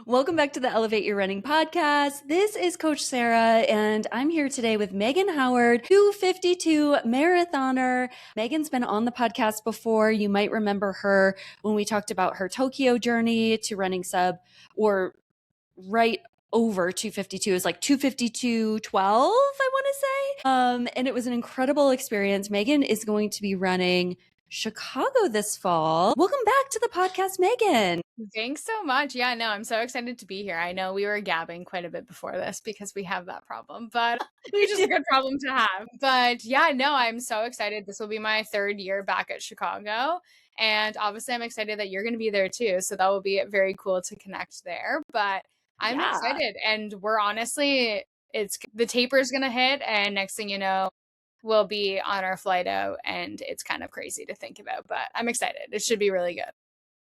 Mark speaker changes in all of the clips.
Speaker 1: Welcome back to the Elevate Your Running podcast. This is Coach Sara, and I'm here today with Meghan Howard, 252 marathoner. Meghan's been on the podcast before. You might remember her when we talked about her Tokyo journey to running sub or right over 252. It was like 252.12, I want to say. And it was an incredible experience. Meghan is going to be running Chicago this fall. Welcome back to the podcast, Meghan.
Speaker 2: Thanks so much. Yeah, no, I'm so excited to be here. I know we were gabbing quite a bit before this because we have that problem, but which is a good problem to have. But yeah, no, I'm so excited. This will be my third year back at Chicago. And obviously, I'm excited that you're going to be there too. So that will be very cool to connect there. But I'm excited. And we're honestly, the taper is going to hit. And next thing you know, we'll be on our flight out. And it's kind of crazy to think about, but I'm excited. It should be really good.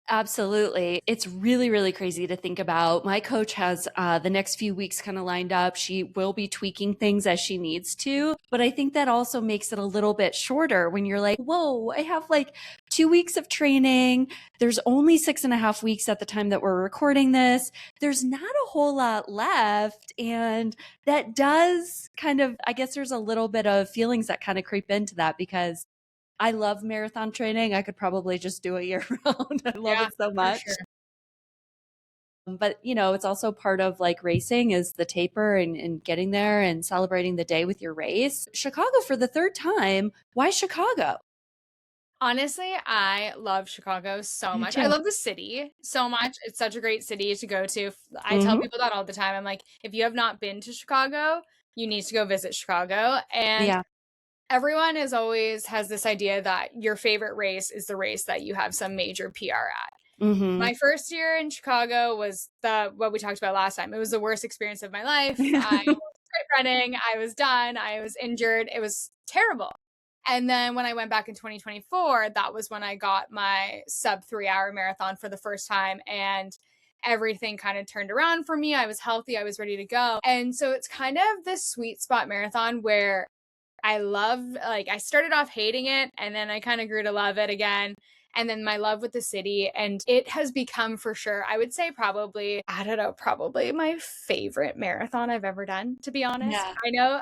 Speaker 1: Absolutely. It's really, really crazy to think about. My coach has the next few weeks kind of lined up. She will be tweaking things as she needs to, but I think that also makes it a little bit shorter when you're like, whoa, I have like 2 weeks of training. There's only 6.5 weeks at the time that we're recording this. There's not a whole lot left. And that does kind of, I guess there's a little bit of feelings that kind of creep into that because I love marathon training. I could probably just do it year round. I love it so much. Sure. But, it's also part of like racing is the taper and getting there and celebrating the day with your race. Chicago for the third time. Why Chicago?
Speaker 2: Honestly, I love Chicago so much. I love the city so much. It's such a great city to go to. I tell people that all the time. I'm like, if you have not been to Chicago, you need to go visit Chicago. And everyone has this idea that your favorite race is the race that you have some major PR at. My first year in Chicago was what we talked about last time. It was the worst experience of my life. I was running. I was done. I was injured. It was terrible. And then when I went back in 2024, that was when I got my sub 3-hour marathon for the first time. And everything kind of turned around for me. I was healthy. I was ready to go. And so it's kind of this sweet spot marathon where I started off hating it and then I kind of grew to love it again. And then my love with the city, and it has become for sure, I would say probably my favorite marathon I've ever done, to be honest. Yeah.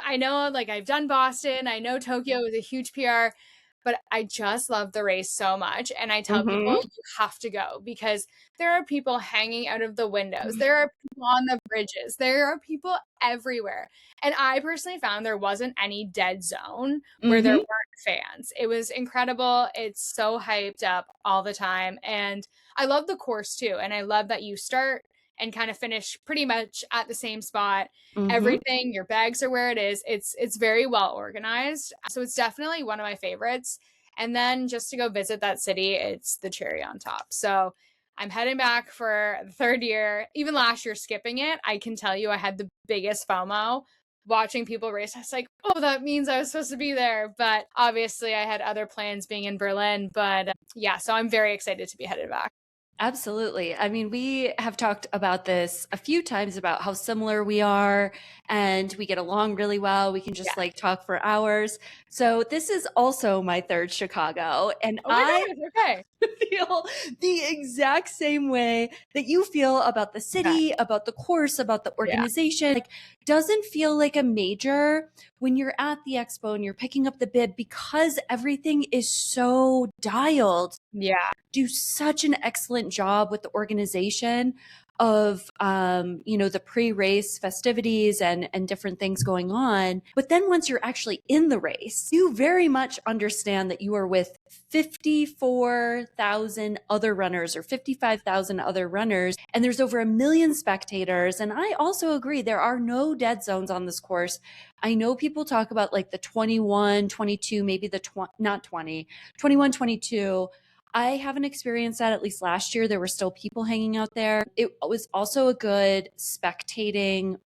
Speaker 2: I know, like I've done Boston, I know Tokyo was a huge PR, but I just love the race so much. And I tell people you have to go because there are people hanging out of the windows. There are people on the bridges. There are people everywhere. And I personally found there wasn't any dead zone where there weren't fans. It was incredible. It's so hyped up all the time. And I love the course too. And I love that you start and kind of finish pretty much at the same spot. Everything, your bags are where it is. It's very well organized. So it's definitely one of my favorites. And then just to go visit that city, it's the cherry on top. So I'm heading back for the third year. Even last year, skipping it, I can tell you I had the biggest FOMO watching people race. I was like, oh, that means I was supposed to be there. But obviously I had other plans being in Berlin. But yeah, so I'm very excited to be headed back.
Speaker 1: Absolutely. I mean, we have talked about this a few times about how similar we are and we get along really well. We can just like talk for hours. So this is also my third Chicago. And I feel the exact same way that you feel about the city, about the course, about the organization. Like, doesn't feel like a major when you're at the expo and you're picking up the bib because everything is so dialed.
Speaker 2: Yeah.
Speaker 1: Do such an excellent job with the organization of, the pre-race festivities and different things going on. But then once you're actually in the race, you very much understand that you are with 54,000 other runners or 55,000 other runners, and there's over 1 million spectators. And I also agree, there are no dead zones on this course. I know people talk about like the 21, 22, maybe the 21, 22. I haven't experienced that. At least last year, there were still people hanging out there. It was also a good spectating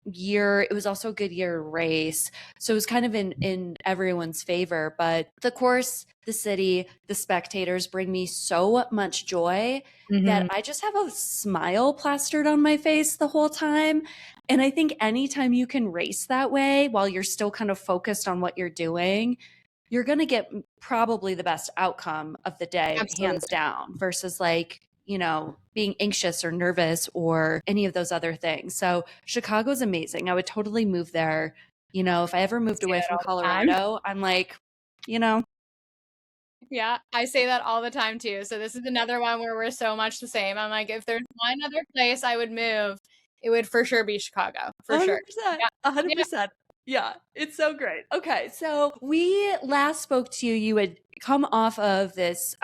Speaker 1: year. It was also a good year race. So it was kind of in everyone's favor. But the course, the city, the spectators bring me so much joy that I just have a smile plastered on my face the whole time. And I think anytime you can race that way while you're still kind of focused on what you're doing, you're going to get probably the best outcome of the day, hands down, versus like, being anxious or nervous or any of those other things. So Chicago's amazing. I would totally move there. If I ever moved away from Colorado, I'm like,
Speaker 2: Yeah, I say that all the time too. So this is another one where we're so much the same. I'm like, if there's one other place I would move, it would for sure be Chicago. For
Speaker 1: 100%,
Speaker 2: sure. Yeah.
Speaker 1: 100%. Yeah, it's so great. Okay, so we last spoke to you. You had come off of this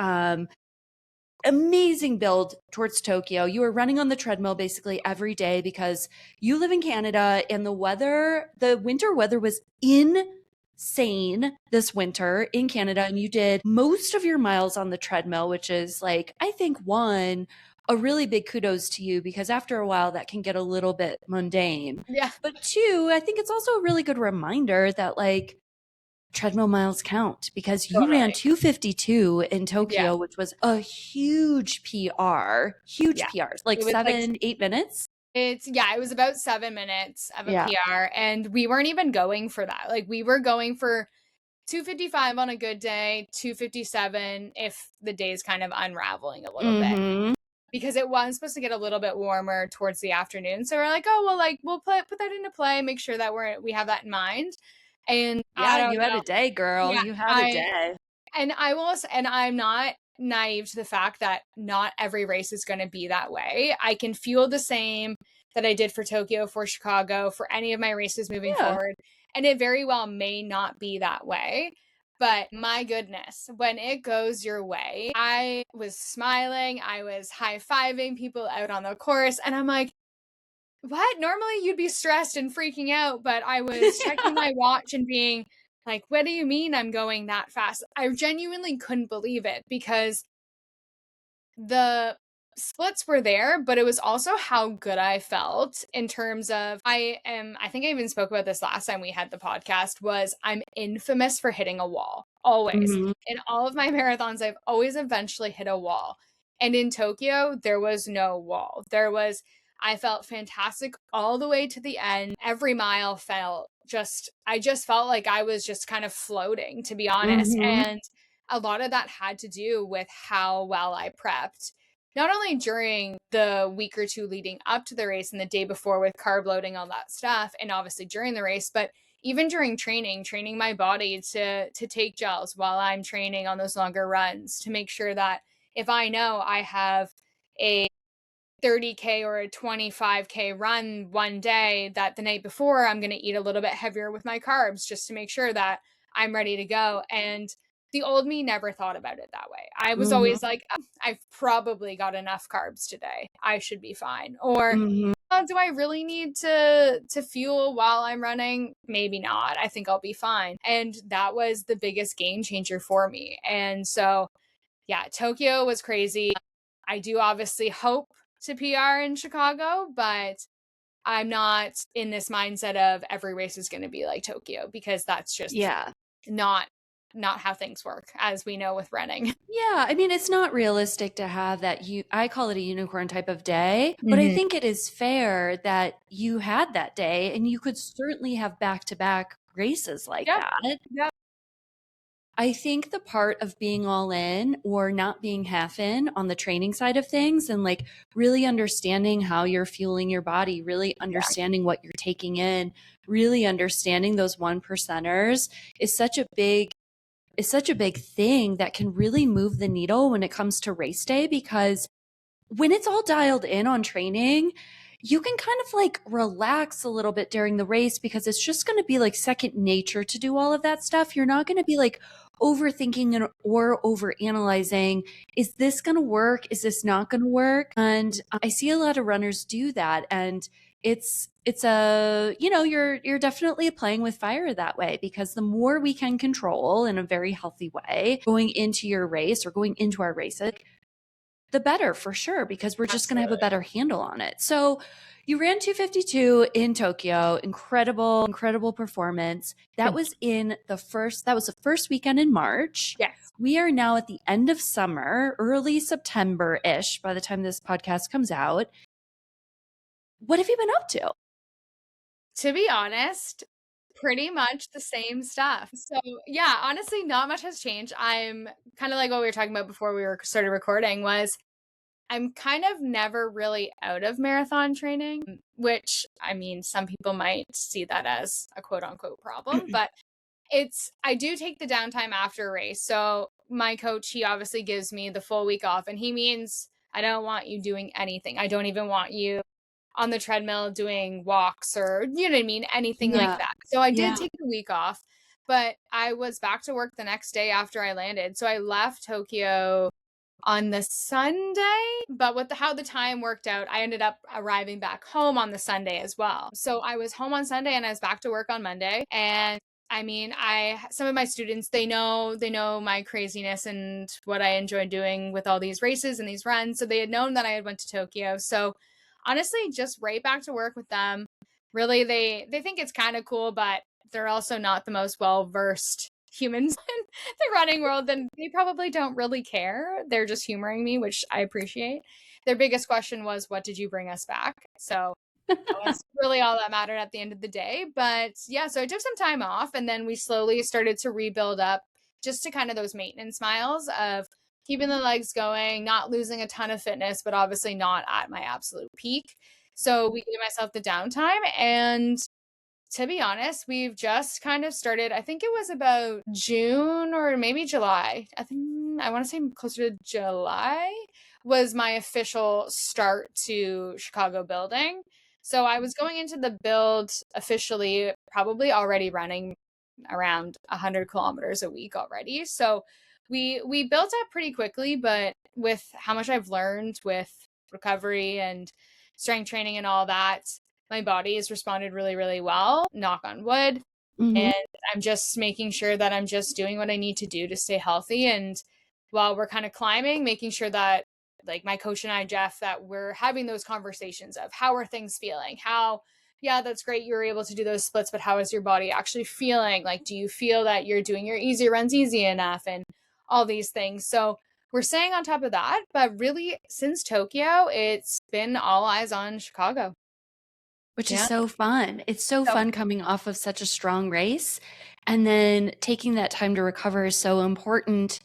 Speaker 1: amazing build towards Tokyo. You were running on the treadmill basically every day because you live in Canada and the winter weather was insane this winter in Canada. And you did most of your miles on the treadmill, which is like, I think a really big kudos to you because after a while that can get a little bit mundane.
Speaker 2: Yeah.
Speaker 1: But two, I think it's also a really good reminder that like treadmill miles count because you ran 252 in Tokyo, which was a huge PR, like 8 minutes.
Speaker 2: It was about 7 minutes of a PR and we weren't even going for that. Like we were going for 255 on a good day, 257 if the day's kind of unraveling a little bit. Because it was supposed to get a little bit warmer towards the afternoon. So we're like, oh, well, like we'll put that into play, make sure that we have that in mind. And
Speaker 1: you had a day, girl. You had a day.
Speaker 2: And I'm not naive to the fact that not every race is going to be that way. I can feel the same that I did for Tokyo, for Chicago, for any of my races moving forward. And it very well may not be that way. But my goodness, when it goes your way, I was smiling, I was high-fiving people out on the course, and I'm like, what? Normally you'd be stressed and freaking out, but I was checking my watch and being like, what do you mean I'm going that fast? I genuinely couldn't believe it because the splits were there, but it was also how good I felt in terms of I think I even spoke about this last time we had the podcast, was I'm infamous for hitting a wall. Always. In all of my marathons, I've always eventually hit a wall. And in Tokyo, there was no wall. I felt fantastic all the way to the end. Every mile I just felt like I was just kind of floating, to be honest. And a lot of that had to do with how well I prepped. Not only during the week or two leading up to the race and the day before with carb loading, all that stuff, and obviously during the race, but even during training my body to take gels while I'm training on those longer runs to make sure that if I know I have a 30K or a 25K run one day, that the night before I'm going to eat a little bit heavier with my carbs just to make sure that I'm ready to go. And the old me never thought about it that way. I was always like, oh, I've probably got enough carbs today. I should be fine. Or oh, do I really need to fuel while I'm running? Maybe not. I think I'll be fine. And that was the biggest game changer for me. And so, yeah, Tokyo was crazy. I do obviously hope to PR in Chicago, but I'm not in this mindset of every race is going to be like Tokyo because that's just not how things work, as we know with running.
Speaker 1: Yeah, I mean, it's not realistic to have that I call it a unicorn type of day, but I think it is fair that you had that day and you could certainly have back-to-back races like that.
Speaker 2: Yep.
Speaker 1: I think the part of being all in or not being half in on the training side of things and like really understanding how you're fueling your body, really understanding what you're taking in, really understanding those 1%ers is such a big thing that can really move the needle when it comes to race day, because when it's all dialed in on training, you can kind of like relax a little bit during the race because it's just going to be like second nature to do all of that stuff. You're not going to be like overthinking or overanalyzing. Is this going to work? Is this not going to work? And I see a lot of runners do that. And it's you're definitely playing with fire that way, because the more we can control in a very healthy way going into your race or going into our race, the better for sure, because we're just going to have a better handle on it. So you ran 252 in Tokyo. Incredible performance. That was the first weekend in March.
Speaker 2: Yes.
Speaker 1: We are now at the end of summer, early September-ish by the time this podcast comes out. What have you been up to?
Speaker 2: To be honest, pretty much the same stuff. So yeah, honestly, not much has changed. I'm kind of like what we were talking about before we started recording was I'm kind of never really out of marathon training, which, I mean, some people might see that as a quote unquote problem, but I do take the downtime after a race. So my coach, he obviously gives me the full week off, and he means I don't want you doing anything. I don't even want you on the treadmill doing walks or, you know what I mean? Anything like that. So I did take the week off, but I was back to work the next day after I landed. So I left Tokyo on the Sunday, but with how the time worked out, I ended up arriving back home on the Sunday as well. So I was home on Sunday and I was back to work on Monday. And I mean, some of my students, they know my craziness and what I enjoy doing with all these races and these runs. So they had known that I had went to Tokyo. So honestly, just right back to work with them. Really, they think it's kind of cool, but they're also not the most well-versed humans in the running world, and they probably don't really care. They're just humoring me, which I appreciate. Their biggest question was, what did you bring us back? So that's really all that mattered at the end of the day. But yeah, so I took some time off, and then we slowly started to rebuild up just to kind of those maintenance miles of keeping the legs going, not losing a ton of fitness, but obviously not at my absolute peak. So we gave myself the downtime, and to be honest, we've just kind of started. I think it was about June or maybe July. I want to say closer to July was my official start to Chicago building. So I was going into the build officially, probably already running around 100 kilometers a week already. So we built up pretty quickly, but with how much I've learned with recovery and strength training and all that, my body has responded really, really well, knock on wood. And I'm just making sure that I'm just doing what I need to do to stay healthy. And while we're kind of climbing, making sure that, like, my coach and I, Jeff, that we're having those conversations of how are things feeling? How, yeah, that's great, you were able to do those splits, but how is your body actually feeling? Like, do you feel that you're doing your easy runs easy enough and all these things? So we're staying on top of that. But really, since Tokyo, it's been all eyes on Chicago.
Speaker 1: Which is so fun. It's so fun coming off of such a strong race, and then taking that time to recover is so important,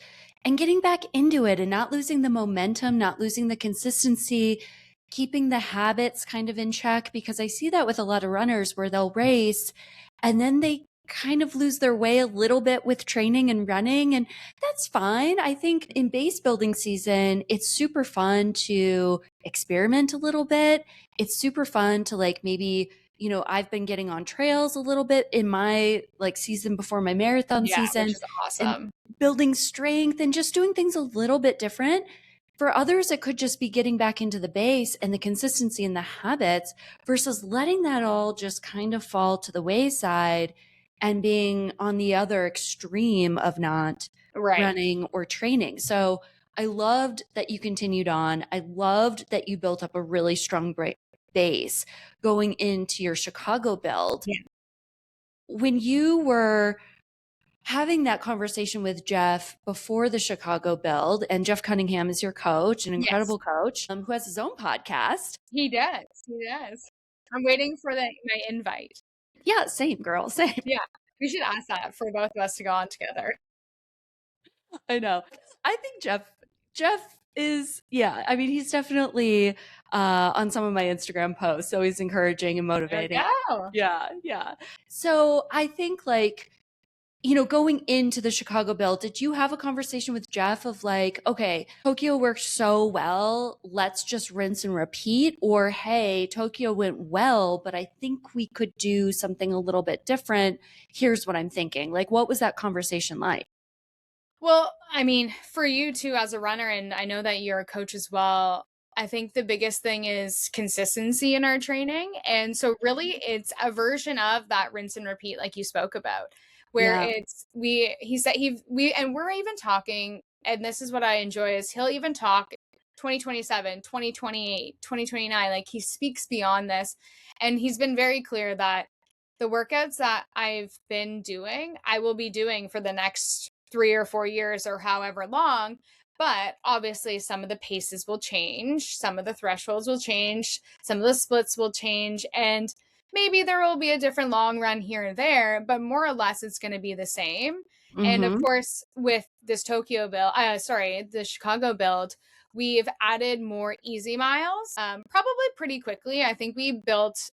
Speaker 1: and getting back into it and not losing the momentum, not losing the consistency, keeping the habits kind of in check, because I see that with a lot of runners where they'll race and then they kind of lose their way a little bit with training and running, and that's fine. I think in base building season, it's super fun to experiment a little bit. It's super fun to, like, maybe, you know, I've been getting on trails a little bit in my, like, season before my marathon season,
Speaker 2: which is awesome,
Speaker 1: and building strength and just doing things a little bit different. For others, it could just be getting back into the base and the consistency and the habits versus letting that all just kind of fall to the wayside and being on the other extreme of not running or training. So I loved that you continued on. I loved that you built up a really strong base going into your Chicago build.
Speaker 2: Yeah.
Speaker 1: When you were having that conversation with Jeff before the Chicago build, and Jeff Cunningham is your coach, an incredible coach who has his own podcast.
Speaker 2: He does. I'm waiting for my invite.
Speaker 1: Yeah, same, girl, same.
Speaker 2: Yeah, we should ask that for both of us to go on together.
Speaker 1: I know. I think Jeff is, I mean, he's definitely on some of my Instagram posts, always encouraging and motivating. Yeah. So I think, like, you know, going into the Chicago build, did you have a conversation with Jeff of like, okay, Tokyo worked so well, let's just rinse and repeat? Or, hey, Tokyo went well, but I think we could do something a little bit different. Here's what I'm thinking. Like, what was that conversation like?
Speaker 2: Well, I mean, for you too, as a runner, and I know that you're a coach as well, I think the biggest thing is consistency in our training. And so really it's a version of that rinse and repeat, like you spoke about, where we're even talking, and this is what I enjoy, is he'll even talk 2027, 2028, 2029, like he speaks beyond this. And he's been very clear that the workouts that I've been doing, I will be doing for the next 3 or 4 years or however long. But obviously some of the paces will change, some of the thresholds will change, some of the splits will change, and maybe there will be a different long run here and there, but more or less it's going to be the same. And of course, with this the Chicago build, we've added more easy miles, probably pretty quickly. I think we built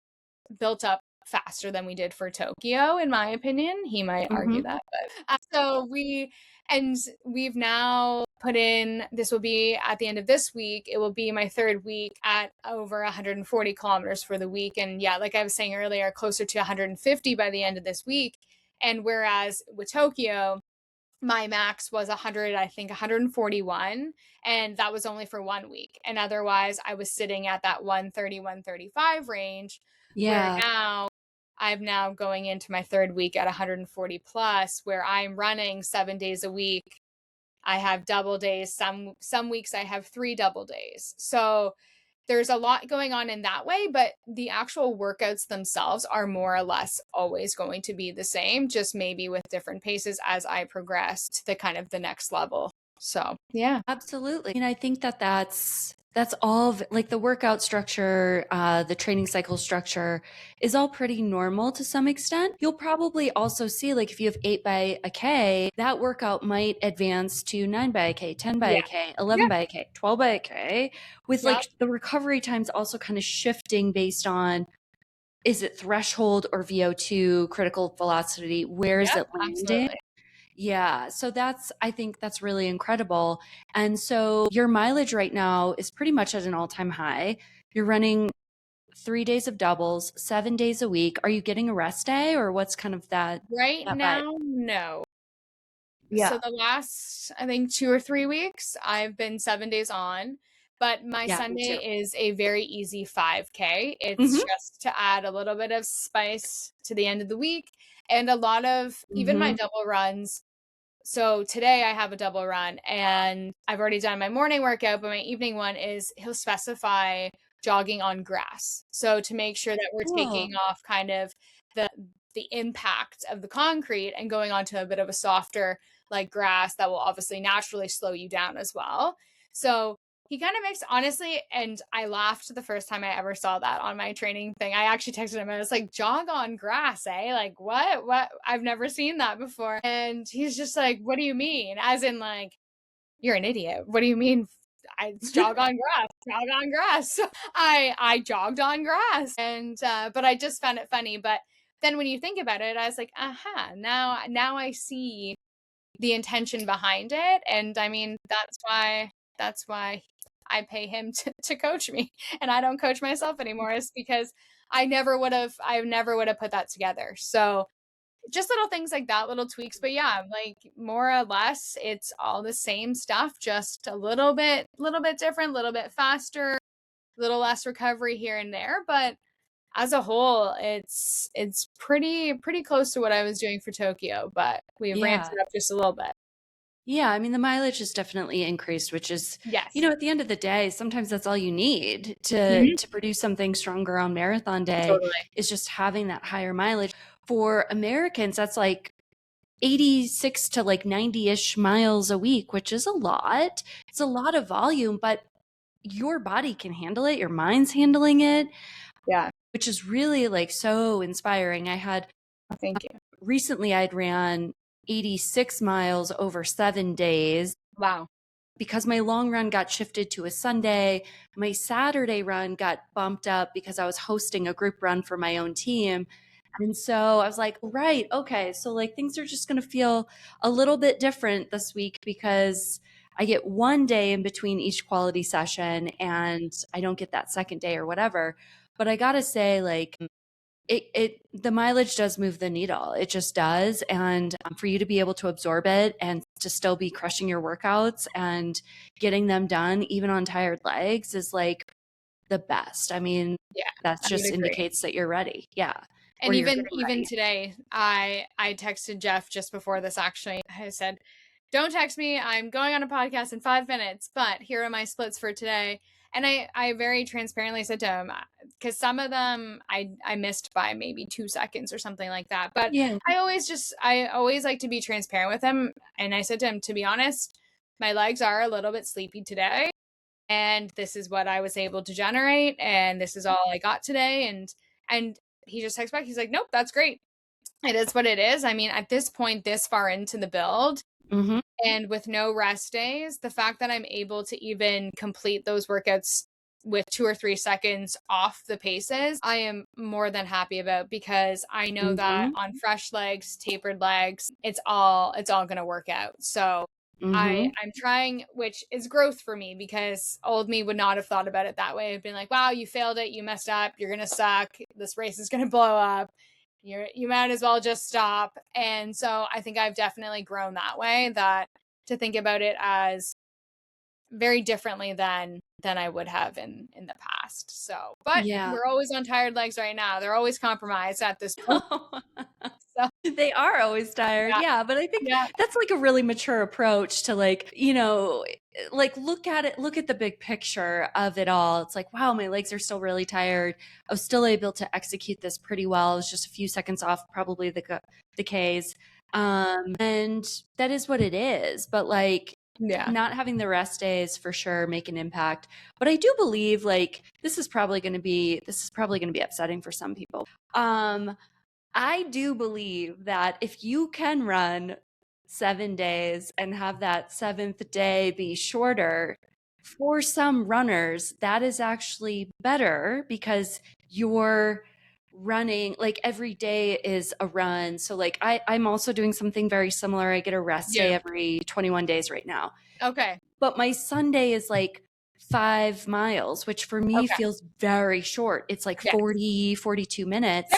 Speaker 2: up faster than we did for Tokyo, in my opinion. He might argue that, but we've now put in, this will be at the end of this week, it will be my third week at over 140 kilometers for the week. And yeah, like I was saying earlier, closer to 150 by the end of this week. And whereas with Tokyo, my max was 100, I think 141, and that was only for 1 week. And otherwise I was sitting at that 130, 135 range. Where now I'm now going into my third week at 140 plus, where I'm running 7 days a week. I have double days. Some weeks I have 3 double days. So there's a lot going on in that way, but the actual workouts themselves are more or less always going to be the same, just maybe with different paces as I progress to the kind of the next level. So, yeah.
Speaker 1: Absolutely. And I think that that's all of, like, the workout structure, the training cycle structure is all pretty normal to some extent. You'll probably also see, like, if you have 8 by a K, that workout might advance to 9 by a K, 10 by a K, 11 by a K, 12 by a K, with like the recovery times also kind of shifting based on, is it threshold or VO2 critical velocity? Where is it landing?
Speaker 2: Absolutely.
Speaker 1: Yeah. So I think that's really incredible. And so your mileage right now is pretty much at an all-time high. You're running 3 days of doubles, 7 days a week. Are you getting a rest day, or what's kind of that?
Speaker 2: Right
Speaker 1: that
Speaker 2: now,
Speaker 1: vibe?
Speaker 2: no.
Speaker 1: Yeah.
Speaker 2: So the last, I think 2 or 3 weeks, I've been 7 days on, but my Sunday is a very easy 5K. It's just to add a little bit of spice to the end of the week, and a lot of even my double runs. So today I have a double run, and I've already done my morning workout, but my evening one is, he'll specify jogging on grass. So to make sure that we're taking off kind of the impact of the concrete and going onto a bit of a softer, like, grass that will obviously naturally slow you down as well. So he kind of makes, honestly, and I laughed the first time I ever saw that on my training thing. I actually texted him, I was like, jog on grass, eh? Like, what? I've never seen that before. And he's just like, what do you mean? As in, like, you're an idiot. What do you mean? I jog on grass, jog on grass. So I jogged on grass, and but I just found it funny. But then when you think about it, I was like, now I see the intention behind it. And I mean, that's why I pay him to coach me, and I don't coach myself anymore, is because I never would have put that together. So just little things like that, little tweaks. But yeah, like, more or less it's all the same stuff, just a little bit different, a little bit faster, a little less recovery here and there. But as a whole, it's pretty close to what I was doing for Tokyo, but we've ramped it up just a little bit.
Speaker 1: Yeah, I mean, the mileage has definitely increased, which is, at the end of the day, sometimes that's all you need to produce something stronger on marathon day, is just having that higher mileage. For Americans, that's like 86 to like 90-ish miles a week, which is a lot. It's a lot of volume, but your body can handle it. Your mind's handling it.
Speaker 2: Yeah.
Speaker 1: Which is really, like, so inspiring.
Speaker 2: Thank you.
Speaker 1: Recently I'd ran 86 miles over 7 days.
Speaker 2: Wow.
Speaker 1: Because my long run got shifted to a Sunday. My Saturday run got bumped up because I was hosting a group run for my own team. And so I was like, right, okay. So, like, things are just going to feel a little bit different this week because I get 1 day in between each quality session and I don't get that second day or whatever. But I got to say, like, the mileage does move the needle. It just does. And for you to be able to absorb it and to still be crushing your workouts and getting them done, even on tired legs, is like the best. I mean, that just indicates that you're ready. Yeah.
Speaker 2: And even today, I texted Jeff just before this, actually. I said, don't text me. I'm going on a podcast in 5 minutes, but here are my splits for today. And I very transparently said to him, because some of them I missed by maybe 2 seconds or something like that. But I always like to be transparent with him. And I said to him, to be honest, my legs are a little bit sleepy today. And this is what I was able to generate. And this is all I got today. And he just texts back. He's like, nope, that's great. It is what it is. I mean, at this point, this far into the build,
Speaker 1: Mm-hmm.
Speaker 2: And with no rest days, the fact that I'm able to even complete those workouts with 2 or 3 seconds off the paces, I am more than happy about, because I know that
Speaker 1: Mm-hmm.
Speaker 2: on fresh legs, tapered legs, it's all going to work out. So
Speaker 1: Mm-hmm.
Speaker 2: I'm trying, which is growth for me, because old me would not have thought about it that way. I've been like, wow, you failed it, you messed up, you're going to suck, this race is going to blow up. You might as well just stop. And so I think I've definitely grown that way, that to think about it as very differently than I would have in the past. So, but
Speaker 1: Yeah.
Speaker 2: we're always on tired legs right now. They're always compromised at this point. So,
Speaker 1: They are always tired.
Speaker 2: yeah.
Speaker 1: Yeah. But I think
Speaker 2: Yeah.
Speaker 1: that's like a really mature approach to like, like look at it, look at the big picture of it all. It's like, wow, my legs are still really tired. I was still able to execute this pretty well. I was just a few seconds off, probably the Ks. And that is what it is. But like,
Speaker 2: Yeah.
Speaker 1: not having the rest days for sure make an impact. But I do believe like this is probably going to be upsetting for some people. I do believe that if you can run 7 days and have that seventh day be shorter, for some runners, that is actually better because you're running like every day is a run. So like I'm also doing something very similar. I get a rest day
Speaker 2: Yeah.
Speaker 1: every 21 days right now.
Speaker 2: Okay.
Speaker 1: But my Sunday is like 5 miles, which for me
Speaker 2: Okay.
Speaker 1: feels very short. It's like
Speaker 2: Yes.
Speaker 1: 40, 42
Speaker 2: Yep.
Speaker 1: minutes.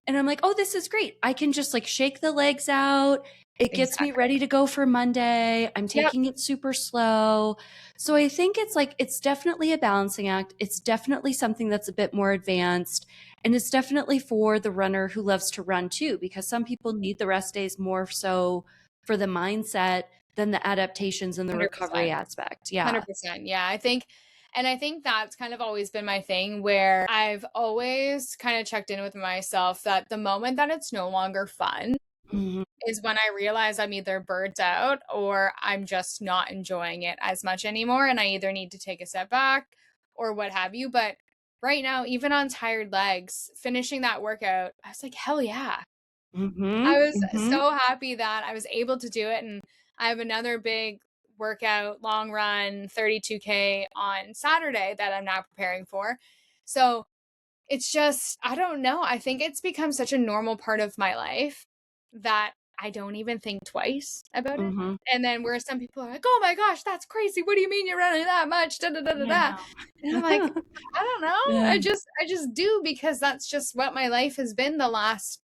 Speaker 1: And I'm like, oh, this is great. I can just like shake the legs out. It gets me
Speaker 2: Exactly.
Speaker 1: ready to go for Monday. I'm
Speaker 2: Yep.
Speaker 1: taking it super slow. So I think it's like, it's definitely a balancing act. It's definitely something that's a bit more advanced. And it's definitely for the runner who loves to run too, because some people need the rest days more so for the mindset than the adaptations and the
Speaker 2: 100%.
Speaker 1: recovery aspect. Yeah.
Speaker 2: 100%. Yeah. I think that's kind of always been my thing, where I've always kind of checked in with myself that the moment that it's no longer fun
Speaker 1: Mm-hmm.
Speaker 2: is when I realize I'm either burnt out or I'm just not enjoying it as much anymore. And I either need to take a step back or what have you. But right now, even on tired legs, finishing that workout, I was like, hell yeah. I was
Speaker 1: Mm-hmm.
Speaker 2: so happy that I was able to do it. And I have another big workout, long run, 32K on Saturday that I'm now preparing for. So it's just, I don't know. I think it's become such a normal part of my life that I don't even think twice about it.
Speaker 1: Mm-hmm.
Speaker 2: And then where some people are like, oh my gosh, that's crazy. What do you mean you're running that much? Da, da, da, da, da.
Speaker 1: Yeah.
Speaker 2: And I'm like, I don't know.
Speaker 1: Yeah.
Speaker 2: I just do, because that's just what my life has been the last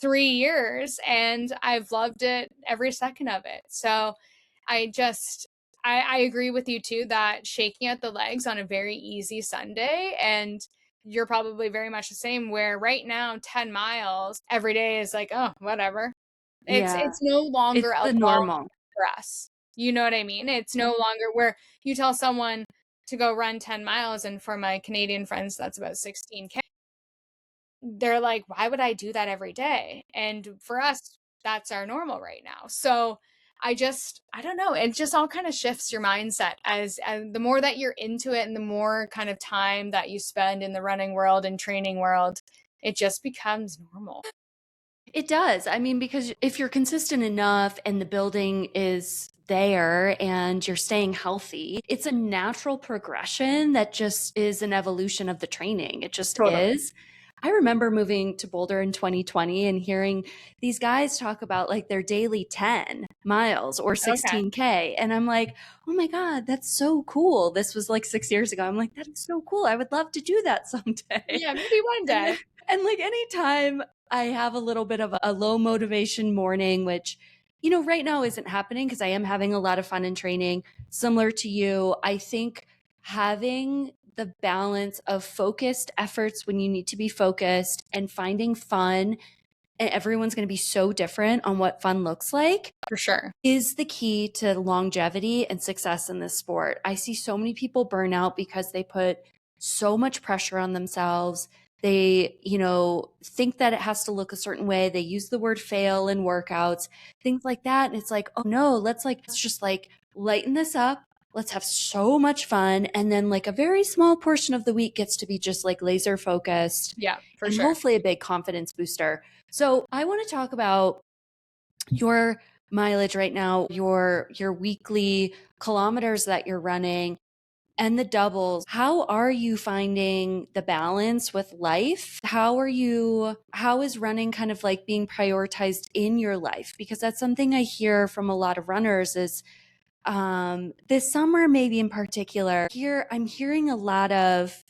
Speaker 2: 3 years. And I've loved it every second of it. So I just, I agree with you too, that shaking out the legs on a very easy Sunday, and you're probably very much the same, where right now 10 miles every day is like, oh, whatever. It's
Speaker 1: Yeah.
Speaker 2: it's no
Speaker 1: It's
Speaker 2: longer a
Speaker 1: the
Speaker 2: long
Speaker 1: normal.
Speaker 2: for us. You know what I mean? It's no longer where you tell someone to go run 10 miles, and for my Canadian friends that's about 16K. They're like, why would I do that every day? And for us, that's our normal right now. So I don't know. It just all kind of shifts your mindset as the more that you're into it, and the more kind of time that you spend in the running world and training world, it just becomes normal.
Speaker 1: It does. I mean, because if you're consistent enough and the building is there and you're staying healthy, it's a natural progression that just is an evolution of the training. It just
Speaker 2: Totally.
Speaker 1: is. I remember moving to Boulder in 2020 and hearing these guys talk about like their daily 10 miles or
Speaker 2: Okay.
Speaker 1: 16K. And I'm like, oh my God, that's so cool. This was like 6 years ago. I'm like, that is so cool. I would love to do that someday.
Speaker 2: Yeah, maybe one
Speaker 1: And
Speaker 2: day.
Speaker 1: and like anytime I have a little bit of a low motivation morning, which, right now isn't happening because I am having a lot of fun in training. Similar to you, I think having the balance of focused efforts when you need to be focused and finding fun, and everyone's going to be so different on what fun looks like,
Speaker 2: For sure.
Speaker 1: is the key to longevity and success in this sport. I see so many people burn out because they put so much pressure on themselves. They, think that it has to look a certain way. They use the word fail in workouts, things like that. And it's like, oh no, let's just like lighten this up. Let's have so much fun. And then like a very small portion of the week gets to be just like laser focused
Speaker 2: Yeah, for
Speaker 1: and
Speaker 2: sure.
Speaker 1: hopefully a big confidence booster. So I want to talk about your mileage right now, your weekly kilometers that you're running and the doubles. How are you finding the balance with life? How is running kind of like being prioritized in your life? Because that's something I hear from a lot of runners is this summer, maybe in particular, here I'm hearing a lot of,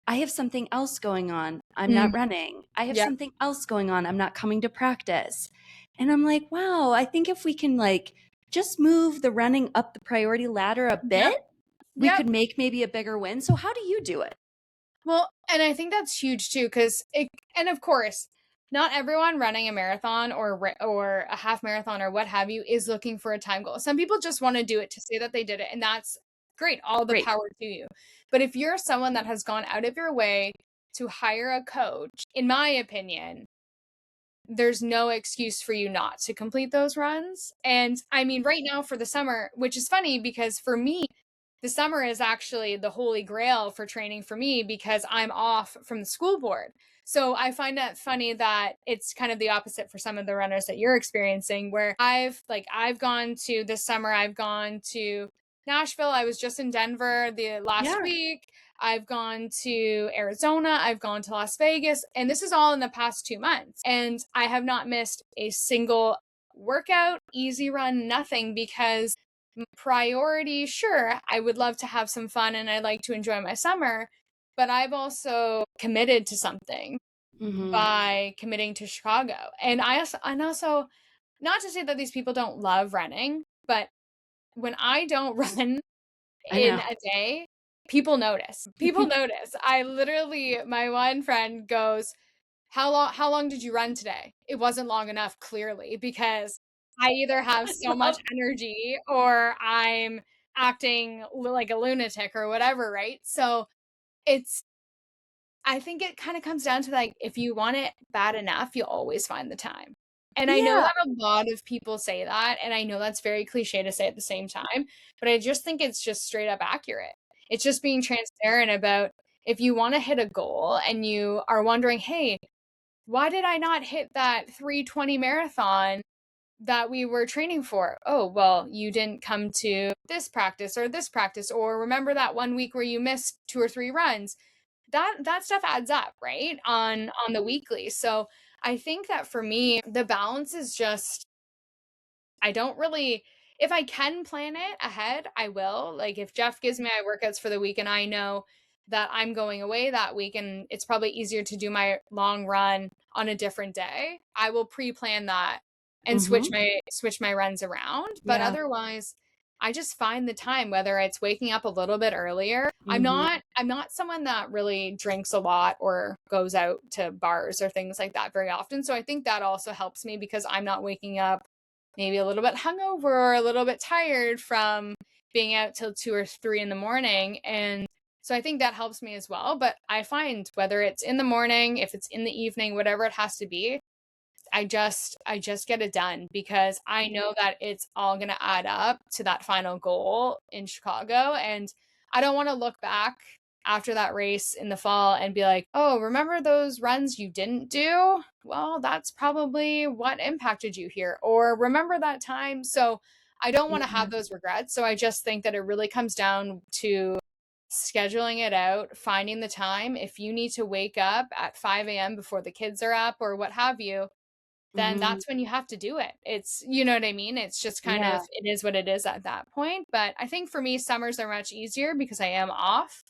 Speaker 1: I have something else going on. I'm not running. I have something else going on. I'm not coming to practice. And I'm like, wow, I think if we can like just move the running up the priority ladder a bit, we could make maybe a bigger win. So how do you do it?
Speaker 2: Well, and I think that's huge too, because and of course, not everyone running a marathon or a half marathon or what have you is looking for a time goal. Some people just want to do it to say that they did it, and that's great. All the power to you. But if you're someone that has gone out of your way to hire a coach, in my opinion, there's no excuse for you not to complete those runs. And I mean, right now for the summer, which is funny because for me, the summer is actually the holy grail for training for me because I'm off from the school board. So I find that funny that it's kind of the opposite for some of the runners that you're experiencing, where I've gone to this summer, I've gone to Nashville. I was just in Denver the last week. I've gone to Arizona. I've gone to Las Vegas. And this is all in the past 2 months. And I have not missed a single workout, easy run, nothing, because priority, sure, I would love to have some fun and I like to enjoy my summer, but I've also committed to something by committing to Chicago. And also, not to say that these people don't love running, but when I don't run in a day, people notice. People notice. I literally, my one friend goes, how long did you run today? It wasn't long enough, clearly, because I either have so much energy or I'm acting like a lunatic or whatever, right? So I think it kind of comes down to like, if you want it bad enough, you'll always find the time. And I know that a lot of people say that, and I know that's very cliche to say at the same time, but I just think it's just straight up accurate. It's just being transparent about if you want to hit a goal and you are wondering, hey, why did I not hit that 3:20 marathon that we were training for? Oh, well, you didn't come to this practice, or remember that one week where you missed 2 or 3 runs. That stuff adds up, right? On the weekly. So I think that for me, the balance is just, I don't really, if I can plan it ahead, I will. Like if Jeff gives me my workouts for the week and I know that I'm going away that week and it's probably easier to do my long run on a different day, I will pre-plan that and switch my runs around. But otherwise, I just find the time, whether it's waking up a little bit earlier. I'm not someone that really drinks a lot or goes out to bars or things like that very often. So I think that also helps me because I'm not waking up maybe a little bit hungover or a little bit tired from being out till 2 or 3 in the morning. And so I think that helps me as well. But I find whether it's in the morning, if it's in the evening, whatever it has to be, I just get it done because I know that it's all going to add up to that final goal in Chicago. And I don't want to look back after that race in the fall and be like, oh, remember those runs you didn't do? Well, that's probably what impacted you here. Or remember that time. So I don't want to have those regrets. So I just think that it really comes down to scheduling it out, finding the time. If you need to wake up at 5 a.m. before the kids are up or what have you, then that's when you have to do it. It's, you know what I mean? It's just kind of, it is what it is at that point. But I think for me, summers are much easier because I am off.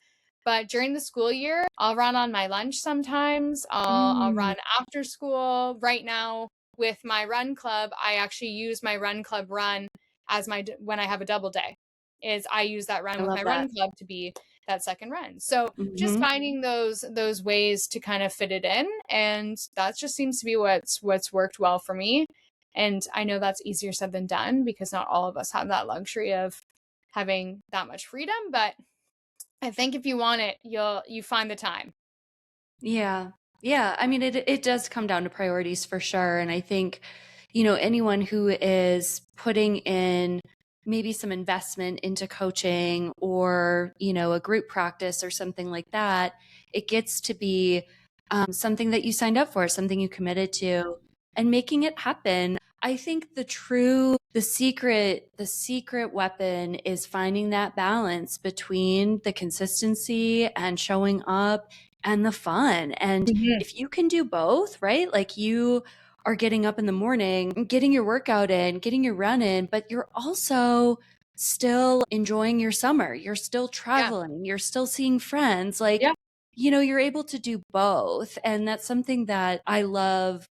Speaker 2: But during the school year, I'll run on my lunch sometimes. I'll run after school. Right now with my run club, I actually use my run club run as when I have a double day, is I use that run with my run club to be that second run. So just finding those ways to kind of fit it in. And that just seems to be what's worked well for me. And I know that's easier said than done because not all of us have that luxury of having that much freedom. But I think if you want it, you find the time.
Speaker 1: Yeah. Yeah. I mean, it does come down to priorities for sure. And I think, you know, anyone who is putting in maybe some investment into coaching or, you know, a group practice or something like that, it gets to be something that you signed up for, something you committed to, and making it happen. I think the secret weapon is finding that balance between the consistency and showing up and the fun. And if you can do both, right? Like you are getting up in the morning, getting your workout in, getting your run in, but you're also still enjoying your summer. You're still traveling, you're still seeing friends. Like, you're able to do both. And that's something that I love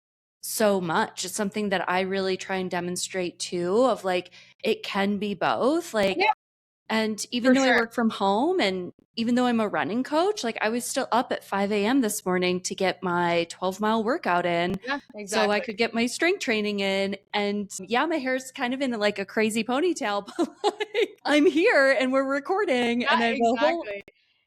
Speaker 1: so much. It's something that I really try and demonstrate too, of like, it can be both. Like, and even though I work from home and even though I'm a running coach, like I was still up at 5 a.m. this morning to get my 12-mile workout in.
Speaker 2: Yeah, exactly.
Speaker 1: So I could get my strength training in. And yeah, my hair's kind of in like a crazy ponytail, but like, I'm here and we're recording and I have a whole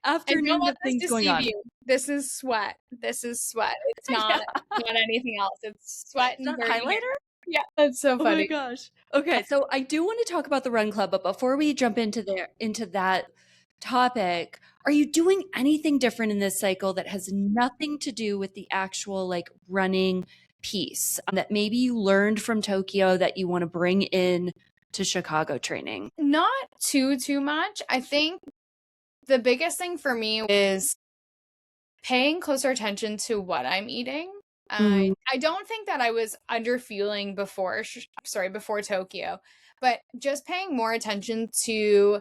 Speaker 1: afternoon of things going on.
Speaker 2: This is sweat. This is sweat. It's not anything else. It's sweat and
Speaker 1: highlighter.
Speaker 2: Yeah, that's so funny.
Speaker 1: Oh my gosh. Okay, so I do want to talk about the run club, but before we jump into that topic, are you doing anything different in this cycle that has nothing to do with the actual like running piece that maybe you learned from Tokyo that you want to bring in to Chicago training?
Speaker 2: Not too much. I think the biggest thing for me is paying closer attention to what I'm eating. I don't think that I was underfueling before Tokyo, but just paying more attention to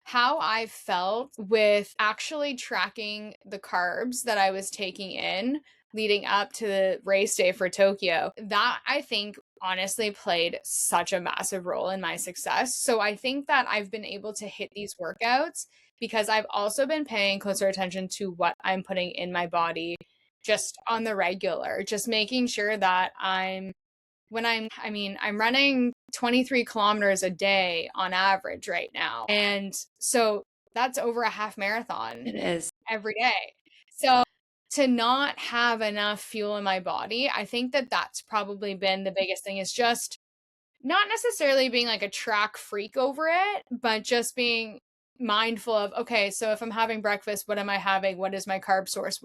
Speaker 2: how I felt with actually tracking the carbs that I was taking in leading up to the race day for Tokyo. That I think honestly played such a massive role in my success. So I think that I've been able to hit these workouts because I've also been paying closer attention to what I'm putting in my body just on the regular, just making sure that I'm running 23 kilometers a day on average right now. And so that's over a half marathon.
Speaker 1: It is
Speaker 2: every day. So to not have enough fuel in my body, I think that that's probably been the biggest thing, is just not necessarily being like a track freak over it, but just being mindful of, okay, so if I'm having breakfast, what am I having? What is my carb source?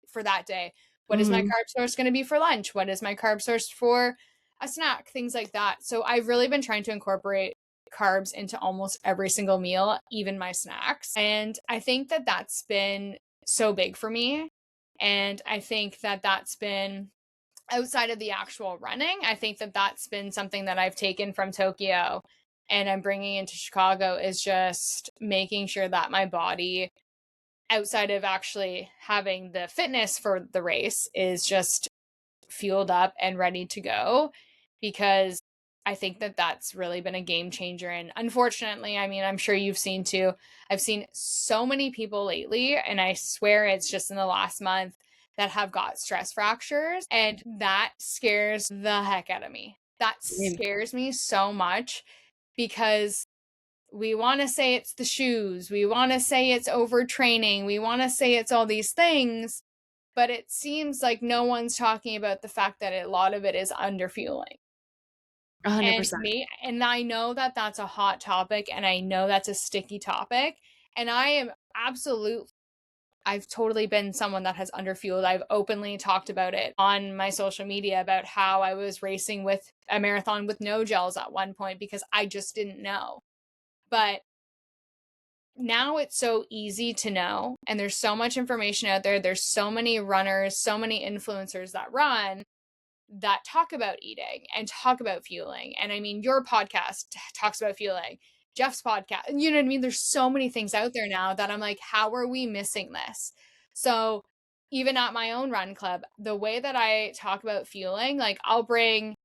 Speaker 2: For that day? What is my carb source going to be for lunch? What is my carb source for a snack? Things like that. So I've really been trying to incorporate carbs into almost every single meal, even my snacks. And I think that that's been so big for me. And I think that that's been outside of the actual running. I think that that's been something that I've taken from Tokyo and I'm bringing into Chicago, is just making sure that my body, outside of actually having the fitness for the race, is just fueled up and ready to go, because I think that that's really been a game changer. And unfortunately, I mean, I'm sure you've seen too, I've seen so many people lately, and I swear it's just in the last month, that have got stress fractures, and that scares the heck out of me. That scares me so much, because we want to say it's the shoes, we want to say it's overtraining, we want to say it's all these things, but it seems like no one's talking about the fact that a lot of it is underfueling.
Speaker 1: 100%.
Speaker 2: And I know that that's a hot topic, and I know that's a sticky topic, and I've totally been someone that has underfueled. I've openly talked about it on my social media about how I was racing with a marathon with no gels at one point because I just didn't know. But now it's so easy to know, and there's so much information out there. There's so many runners, so many influencers that run, that talk about eating and talk about fueling. And I mean, your podcast talks about fueling, Jeff's podcast, you know what I mean? There's so many things out there now that I'm like, how are we missing this? So even at my own run club, the way that I talk about fueling, like I'll bring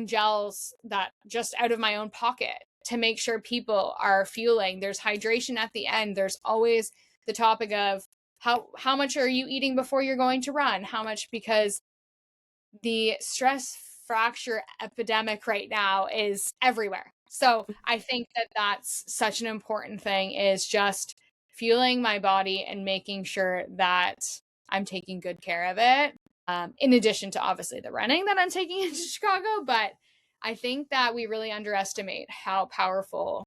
Speaker 2: gels that just out of my own pocket to make sure people are fueling. There's hydration at the end. There's always the topic of how much are you eating before you're going to run? How much? Because the stress fracture epidemic right now is everywhere. So I think that that's such an important thing, is just fueling my body and making sure that I'm taking good care of it. In addition to obviously the running that I'm taking into Chicago, but I think that we really underestimate how powerful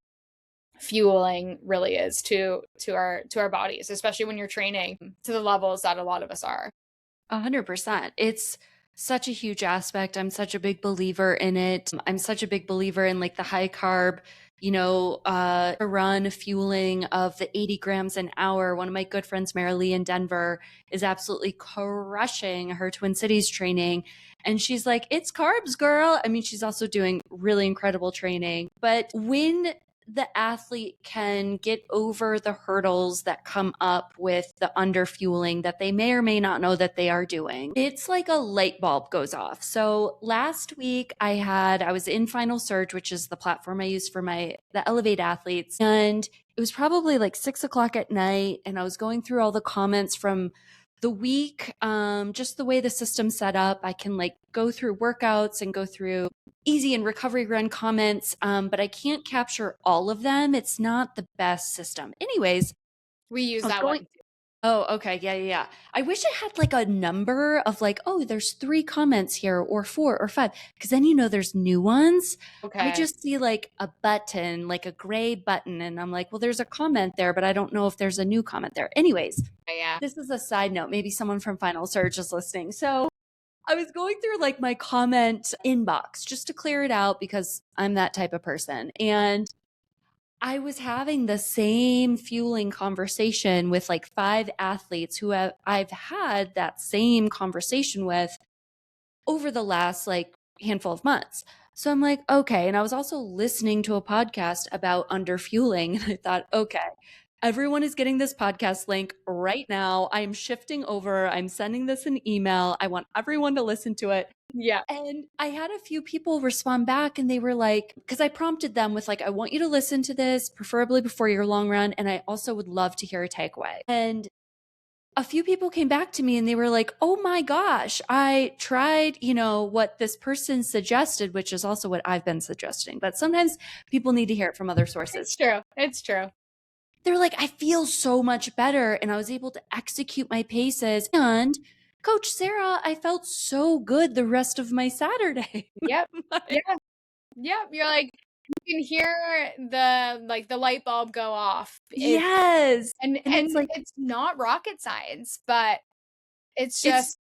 Speaker 2: fueling really is to our bodies, especially when you're training to the levels that a lot of us are.
Speaker 1: 100%. It's such a huge aspect. I'm such a big believer in it. I'm such a big believer in like the high carb, run fueling of the 80 grams an hour. One of my good friends, Marilee in Denver, is absolutely crushing her Twin Cities training. And she's like, it's carbs, girl. I mean, she's also doing really incredible training. But when the athlete can get over the hurdles that come up with the underfueling that they may or may not know that they are doing, it's like a light bulb goes off. So last week I was in Final Surge, which is the platform I use for the Elevate athletes. And it was probably like 6 o'clock at night. And I was going through all the comments from the week, just the way the system's set up. I can like go through workouts and go through easy and recovery run comments, but I can't capture all of them. It's not the best system. Anyways,
Speaker 2: we use that one too.
Speaker 1: Oh, okay. Yeah. I wish it had like a number of like, oh, there's 3 comments here or 4 or 5, because then there's new ones.
Speaker 2: Okay.
Speaker 1: I just see like a button, like a gray button, and I'm like, well, there's a comment there, but I don't know if there's a new comment there. Anyways,
Speaker 2: yeah.
Speaker 1: This is a side note. Maybe someone from Final Surge is listening. So I was going through like my comment inbox just to clear it out because I'm that type of person. And I was having the same fueling conversation with like 5 athletes who I've had that same conversation with over the last like handful of months. So I'm like, okay. And I was also listening to a podcast about underfueling. And I thought, okay, everyone is getting this podcast link right now. I'm shifting over. I'm sending this an email. I want everyone to listen to it.
Speaker 2: Yeah.
Speaker 1: And I had a few people respond back and they were like, because I prompted them with like, I want you to listen to this, preferably before your long run. And I also would love to hear a takeaway. And a few people came back to me and they were like, oh my gosh, I tried, what this person suggested, which is also what I've been suggesting. But sometimes people need to hear it from other sources.
Speaker 2: It's true.
Speaker 1: They're like, I feel so much better. And I was able to execute my paces. And Coach Sara, I felt so good the rest of my Saturday.
Speaker 2: Yep. Yep. You're like, you can hear the light bulb go off.
Speaker 1: Yes.
Speaker 2: And it's like, it's not rocket science, but it's just.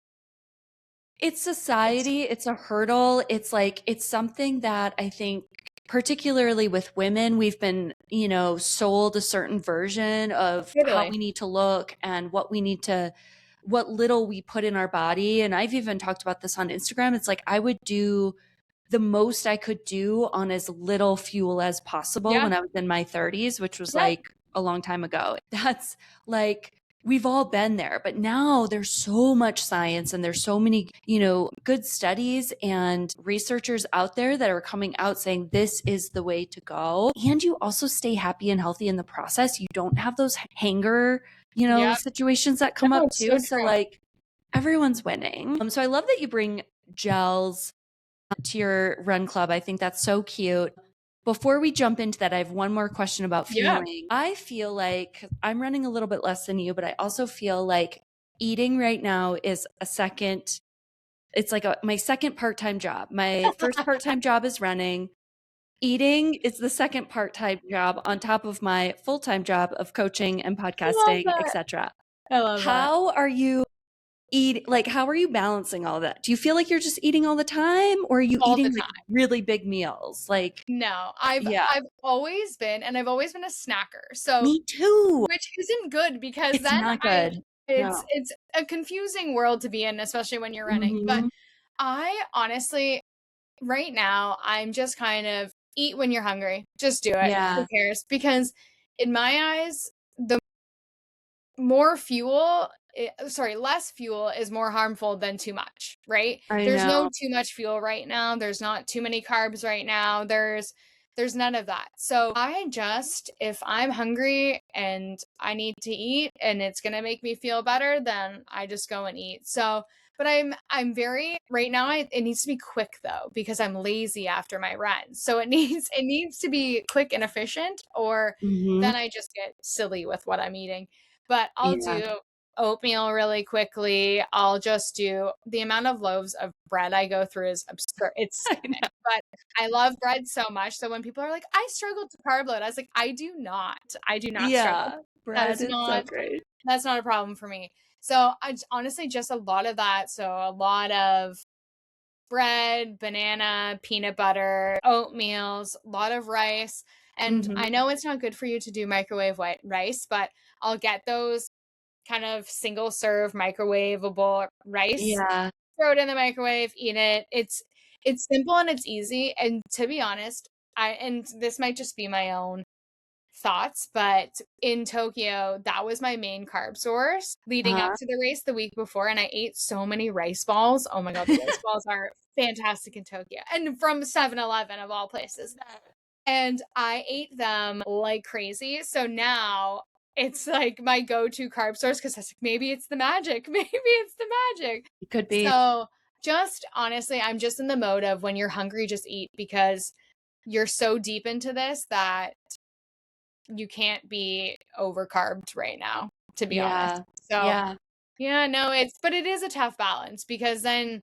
Speaker 1: It's society. It's a hurdle. It's like, it's something that I think, particularly with women, we've been, sold a certain version of how we need to look and what little we put in our body. And I've even talked about this on Instagram. It's like, I would do the most I could do on as little fuel as possible when I was in my 30s, which was like a long time ago. That's like, we've all been there, but now there's so much science and there's so many, good studies and researchers out there that are coming out saying this is the way to go. And you also stay happy and healthy in the process. You don't have those hanger, situations that come up too. So like everyone's winning. So I love that you bring gels to your run club. I think that's so cute. Before we jump into that, I have one more question about fueling. Yeah. I feel like I'm running a little bit less than you, but I also feel like eating right now is it's like my second part-time job. My first part-time job is running. Eating is the second part-time job on top of my full-time job of coaching and podcasting, etc.
Speaker 2: I love that.
Speaker 1: How are you how are you balancing all that? Do you feel like you're just eating all the time, or are you eating like really big meals? Like,
Speaker 2: no, I've always been, and I've always been a snacker. So
Speaker 1: me too,
Speaker 2: which isn't good because
Speaker 1: it's not good.
Speaker 2: It's a confusing world to be in, especially when you're running. Mm-hmm. But I honestly, right now, I'm just kind of eat when you're hungry. Just do it. Yeah. Who cares? Because in my eyes, the more less fuel is more harmful than too much, right? There's no too much fuel right now. There's not too many carbs right now. There's none of that. So if I'm hungry and I need to eat and it's going to make me feel better, then I just go and eat. So, but I'm very, right now, it needs to be quick though, because I'm lazy after my run. So it needs to be quick and efficient, or then I just get silly with what I'm eating. But I'll do oatmeal really quickly. I'll just do the amount of loaves of bread I go through is absurd. It's but I love bread so much. So when people are like, I struggle to carb load, I was like, I do not struggle.
Speaker 1: Bread is so great.
Speaker 2: That's not a problem for me. So I honestly just a lot of that. So a lot of bread, banana, peanut butter, oatmeals, a lot of rice. And I know it's not good for you to do microwave white rice, but I'll get those kind of single serve microwavable rice, throw it in the microwave, eat it. It's simple and it's easy. And to be honest, and this might just be my own thoughts, but in Tokyo, that was my main carb source leading up to the race the week before. And I ate so many rice balls. Oh my God, the rice balls are fantastic in Tokyo. And from 7-Eleven of all places. And I ate them like crazy. So now it's like my go-to carb source because I was like, maybe it's the magic. Maybe it's the magic.
Speaker 1: It could be.
Speaker 2: So just honestly, I'm just in the mode of when you're hungry, just eat, because you're so deep into this that you can't be over-carbed right now, to be honest. So yeah, no, but it is a tough balance because then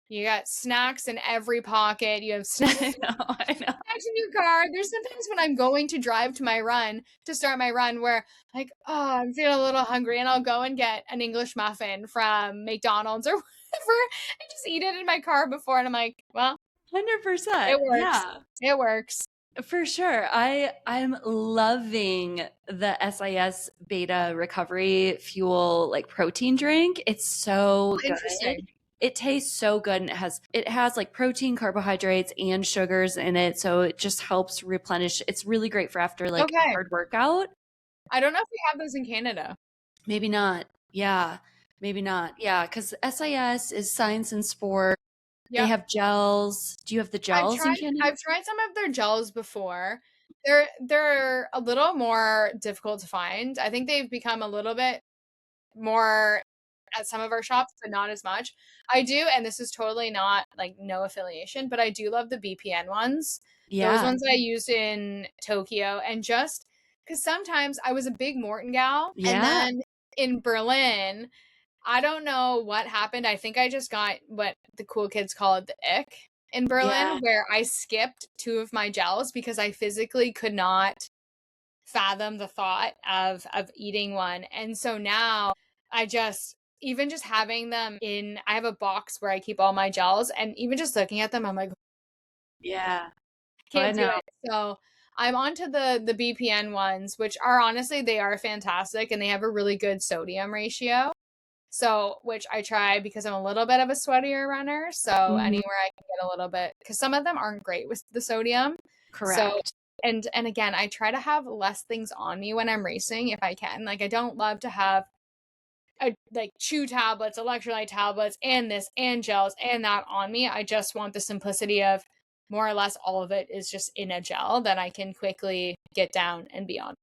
Speaker 2: you got snacks in every pocket. You have snacks,
Speaker 1: I know.
Speaker 2: snacks in your car. There's sometimes when I'm going to drive to start my run where like, oh, I'm feeling a little hungry and I'll go and get an English muffin from McDonald's or whatever and just eat it in my car before. And I'm like, well,
Speaker 1: 100%.
Speaker 2: it works.
Speaker 1: Yeah.
Speaker 2: It works.
Speaker 1: For sure. I'm loving the SIS Beta Recovery Fuel like protein drink. It's so good. It tastes so good, and it has like protein, carbohydrates, and sugars in it, so it just helps replenish. It's really great for after like a hard workout.
Speaker 2: I don't know if we have those in Canada.
Speaker 1: Maybe not. Yeah. Maybe not. Yeah, because SIS is Science and Sport. Yep. They have gels. Do you have the gels in Canada?
Speaker 2: I've tried some of their gels before. They're a little more difficult to find. I think they've become a little bit more at some of our shops, but not as much. I do, and this is totally not like no affiliation, but I do love the BPN ones. Yeah. Those ones I used in Tokyo, and just because sometimes I was a big Morton gal, and then in Berlin, I don't know what happened. I think I just got what the cool kids call it, the ick in Berlin, where I skipped 2 of my gels because I physically could not fathom the thought of eating one. And so now I even just having them I have a box where I keep all my gels, and even just looking at them, I'm like, can't do it. So I'm onto the BPN ones, which are honestly, they are fantastic and they have a really good sodium ratio. So, which I try because I'm a little bit of a sweatier runner. So anywhere I can get a little bit, because some of them aren't great with the sodium.
Speaker 1: Correct.
Speaker 2: So, and again, I try to have less things on me when I'm racing if I can. Like, I don't love to have like chew tablets, electrolyte tablets, and this and gels and that on me. I just want the simplicity of more or less all of it is just in a gel that I can quickly get down and be on.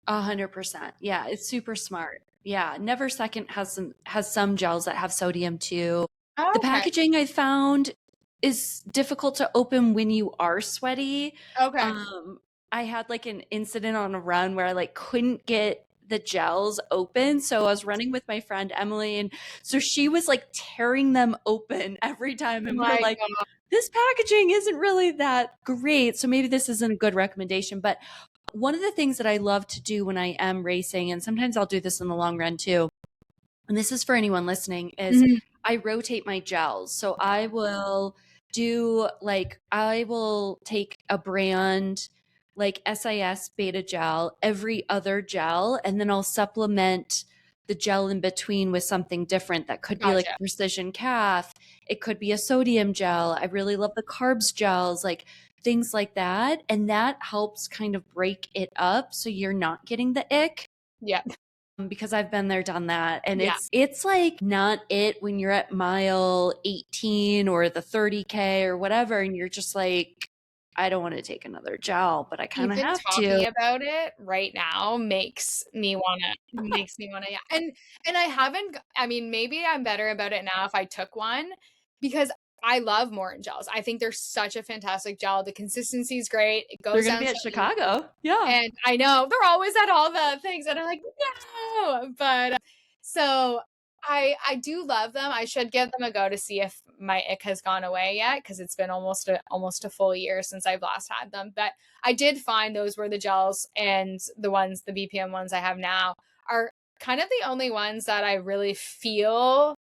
Speaker 1: 100%. Yeah, it's super smart. Yeah, Never Second has some gels that have sodium too. Oh, the packaging I found is difficult to open when you are sweaty.
Speaker 2: Okay.
Speaker 1: I had like an incident on a run where I like couldn't get the gels open. So I was running with my friend Emily, and so she was like tearing them open every time. And we're like, this packaging isn't really that great. So maybe this isn't a good recommendation. But one of the things that I love to do when I am racing, and sometimes I'll do this in the long run too, and this is for anyone listening, is I rotate my gels. So I will take a brand like SIS Beta Gel, every other gel, and then I'll supplement the gel in between with something different. That could be like a precision calf. It could be a sodium gel. I really love the carbs gels, like things like that. And that helps kind of break it up so you're not getting the ick.
Speaker 2: Yeah.
Speaker 1: Because I've been there, done that. And it's like not it when you're at mile 18 or the 30K or whatever. And you're just like, I don't want to take another gel, but I kind of have to.
Speaker 2: Talking about it right now makes me wanna. Yeah. And I haven't. I mean, maybe I'm better about it now if I took one, because I love Morton gels. I think they're such a fantastic gel. The consistency is great. It goes.
Speaker 1: They're gonna be at Chicago. Yeah.
Speaker 2: And I know they're always at all the things, and I'm like, no. But so I do love them. I should give them a go to see if my ick has gone away yet, because it's been almost a full year since I've last had them. But I did find those were the gels, and the BPM ones I have now are kind of the only ones that I really feel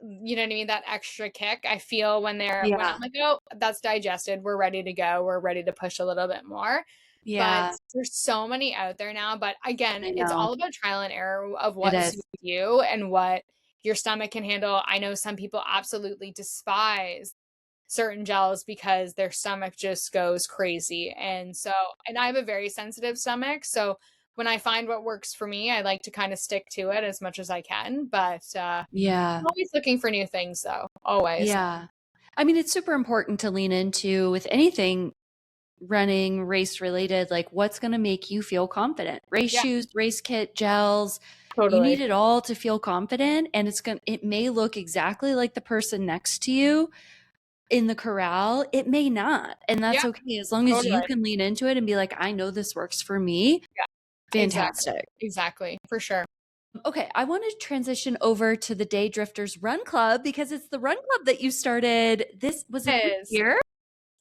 Speaker 2: you know what I mean, that extra kick I feel when I'm like, oh, that's digested, we're ready to go, we're ready to push a little bit more. But there's so many out there now. But again, it's all about trial and error of what suits you and what your stomach can handle. I know some people absolutely despise certain gels because their stomach just goes crazy. And I have a very sensitive stomach. So when I find what works for me, I like to kind of stick to it as much as I can. But I'm always looking for new things, though. Always.
Speaker 1: Yeah. I mean, it's super important to lean into with anything running, race related, like what's going to make you feel confident. Shoes, race kit, gels.
Speaker 2: Totally.
Speaker 1: You need it all to feel confident. And it may look exactly like the person next to you in the corral. It may not. And that's okay. As long as you can lean into it and be like, I know this works for me.
Speaker 2: Yeah.
Speaker 1: Fantastic.
Speaker 2: Exactly. For sure.
Speaker 1: Okay, I want to transition over to the Day Drifters Run Club because it's the run club that you started. This year?